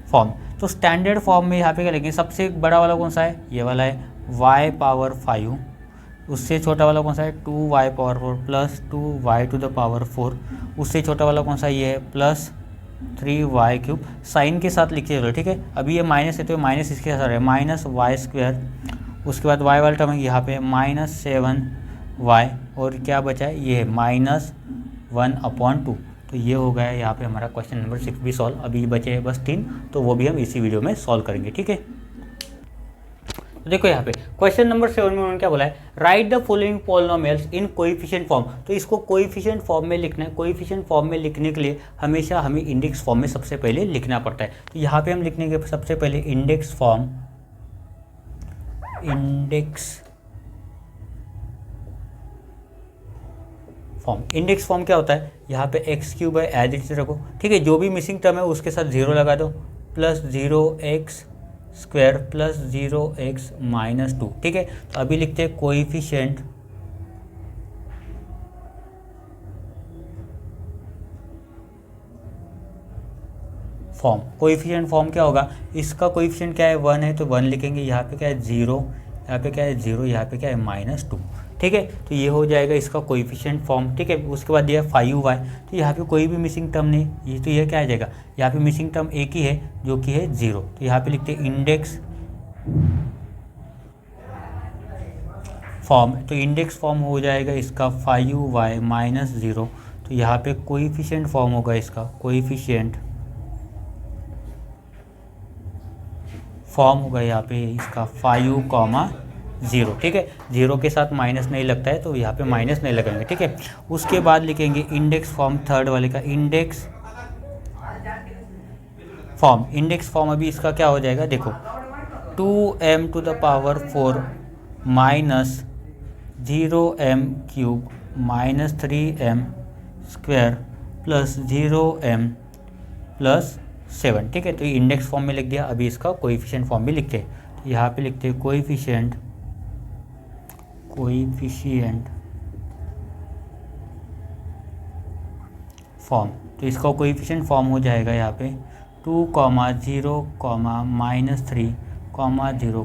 फॉर्म। तो स्टैंडर्ड फॉर्म में यहाँ पे क्या लिखेंगे, सबसे बड़ा वाला कौन सा है, ये वाला है, y पावर 5, उससे छोटा वाला कौन सा है, 2y power 4 plus 2y to the power 4, उससे छोटा वाला कौन सा ये है, प्लस 3y क्यूब। साइन के साथ लिखिए चलो, ठीक है। अभी ये माइनस है तो माइनस इसके साथ है, माइनस वाई स्क्वायर, उसके बाद y वाला टर्म है यहाँ पे माइनस 7y, और क्या बचा है, ये है -1/2। तो ये हो गया यहाँ पे हमारा क्वेश्चन नंबर 6 भी सॉल्व। अभी बचे हैं बस 3, तो वो भी हम इसी वीडियो में सॉल्व करेंगे, ठीक है। तो देखो यहाँ पे क्वेश्चन नंबर 7 में उन्होंने क्या बोला है, right the following polynomials in coefficient form. तो इसको कोएफिशिएंट फॉर्म में लिखना है। कोएफिशिएंट फॉर्म में लिखने के लिए हमेशा हमें इंडेक्स फॉर्म में सबसे पहले लिखना पड़ता है। तो यहाँ पे हम लिखने के सबसे पहले इंडेक्स फॉर्म इंडेक्स फॉर्म क्या होता है, यहाँ पे एक्स क्यूब है एज इट इज रखो, ठीक है। जो भी मिसिंग टर्म है उसके साथ 0 लगा दो, plus 0x square plus 0x minus 2, ठीक है। तो अभी लिखते हैं कोएफिशिएंट फॉर्म। कोएफिशिएंट फॉर्म क्या होगा, इसका कोएफिशिएंट क्या है, 1 है तो 1 लिखेंगे, यहाँ पे क्या है 0, यहाँ पे क्या है 0, यहाँ पे क्या है -2, ठीक है। तो ये हो जाएगा इसका कोएफिशिएंट फॉर्म, ठीक है। उसके बाद दिया 5y, तो यहाँ पे कोई भी मिसिंग टर्म नहीं, ये तो ये क्या आ जाएगा, यहाँ पे मिसिंग टर्म एक ही है जो कि है 0। तो यहाँ पे लिखते हैं इंडेक्स फॉर्म। तो इंडेक्स फॉर्म हो जाएगा इसका 5y माइनस 0। तो यहाँ पे कोएफिशिएंट फॉर्म होगा इसका, कोएफिशिएंट फॉर्म होगा यहाँ पे इसका 5,0, ठीक है। 0 के साथ माइनस नहीं लगता है तो यहाँ पे माइनस नहीं लगाएंगे, ठीक है। उसके बाद लिखेंगे इंडेक्स फॉर्म थर्ड वाले का, इंडेक्स फॉर्म अभी इसका क्या हो जाएगा, देखो 2m to the power 4 minus 0m cube minus 3m square plus 0m plus 7, ठीक है। तो ये इंडेक्स फॉर्म में लिख दिया। अभी इसका कोएफिशिएंट फॉर्म भी लिखते हैं। तो यहाँ पे लिखते हैं कोएफिशिएंट फॉर्म। तो इसका कोएफिशिएंट फॉर्म हो जाएगा यहाँ पे 2, 0, -3, 0,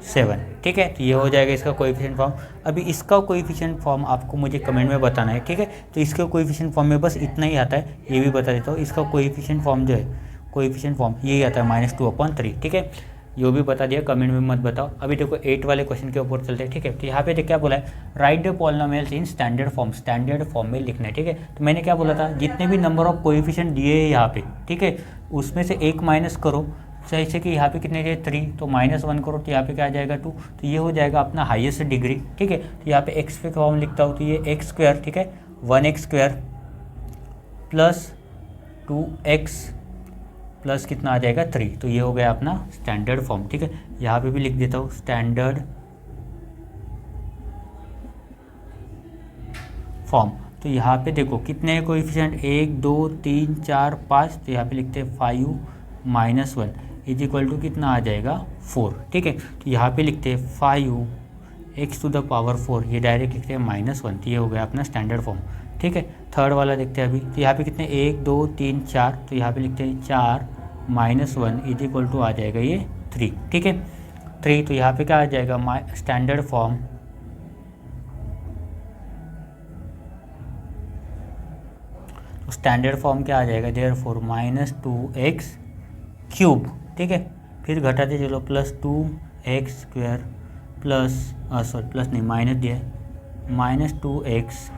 7, ठीक है। तो ये हो जाएगा इसका कोएफिशिएंट फॉर्म। अभी इसका कोएफिशिएंट फॉर्म आपको मुझे कमेंट में बताना है, ठीक है। तो इसका कोएफिशिएंट फॉर्म में बस इतना ही आता है, ये भी बता देता हूँ। इसका कोएफिशिएंट फॉर्म जो है, कोएफिशिएंट फॉर्म यही आता है -2/3, ठीक है। ये भी बता दिया, कमेंट में मत बताओ। अभी देखो 8 वाले क्वेश्चन के ऊपर चलते हैं, ठीक है। तो यहाँ पे क्या बोला है, right the polynomials in standard form में लिखना है, ठीक है। तो मैंने क्या बोला था, जितने भी नंबर ऑफ कोएफिशिएंट दिए हैं यहाँ पे, ठीक है, उसमें से एक माइनस करो। जैसे कि यहाँ पे कितने दिए 3, तो -1 करो तो यहाँ पे क्या आ जाएगा 2। तो ये हो जाएगा अपना हाईएस्ट डिग्री, ठीक है। तो यहाँ पे एक्स पे फॉर्म लिखता हूँ, तो ये एक्स स्क्वायर, ठीक है, 1x square plus 2x plus कितना आ जाएगा 3। तो ये हो गया अपना स्टैंडर्ड फॉर्म, ठीक है। यहाँ पे भी लिख देता हूँ स्टैंडर्ड फॉर्म। तो यहाँ पे देखो कितने कोएफिशिएंट 1 2 3 4 5, तो यहाँ पे लिखते हैं 5 - 1 इज इक्वल टू कितना आ जाएगा 4। ठीक है, तो यहाँ पे लिखते हैं 5x⁴, ये डायरेक्ट लिखते हैं -1, तो ये हो गया अपना स्टैंडर्ड फॉर्म। ठीक है, थर्ड वाला देखते हैं अभी। तो यहाँ पे कितने 1 2 3 4, तो यहाँ पे लिखते हैं 4 - 1 इज इक्वल टू आ जाएगा ये 3। ठीक है, 3, तो यहाँ पे क्या आ जाएगा स्टैंडर्ड फॉर्म क्या आ जाएगा, देयरफॉर -2x³ ठीक है, फिर घटाते चलो +2x² प्लस नहीं माइनस दिया है -2x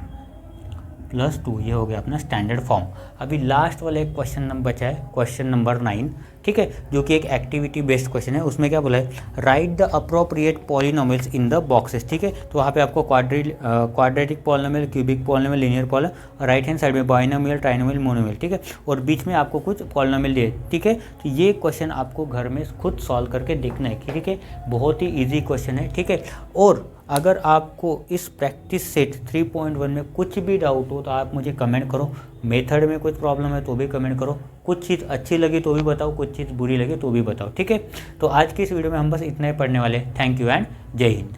+ 2, ये हो गया अपना स्टैंडर्ड फॉर्म। अभी लास्ट वाला एक क्वेश्चन नंबर बचा है, क्वेश्चन नंबर 9। ठीक है, जो कि एक एक्टिविटी बेस्ड क्वेश्चन है। उसमें क्या बोला है, right the appropriate polynomials in the boxes. ठीक है, तो वहाँ पे आपको quadratic polynomial, cubic polynomial, linear polynomial, right hand side में बाइनोमियल, ट्राइनोमियल, मोनोमियल। ठीक है, और बीच में आपको कुछ पॉलिनोमियल दिए। ठीक है, तो ये क्वेश्चन आपको घर में खुद सॉल्व करके देखना है। ठीक है, बहुत ही ईजी क्वेश्चन है। ठीक है, और अगर आपको इस प्रैक्टिस सेट 3.1 में कुछ भी डाउट हो तो आप मुझे कमेंट करो। मेथड में कुछ प्रॉब्लम है तो भी कमेंट करो। कुछ चीज़ अच्छी लगी तो भी बताओ, कुछ चीज़ बुरी लगी तो भी बताओ। ठीक है, तो आज की इस वीडियो में हम बस इतना ही पढ़ने वाले हैं। थैंक यू एंड जय हिंद।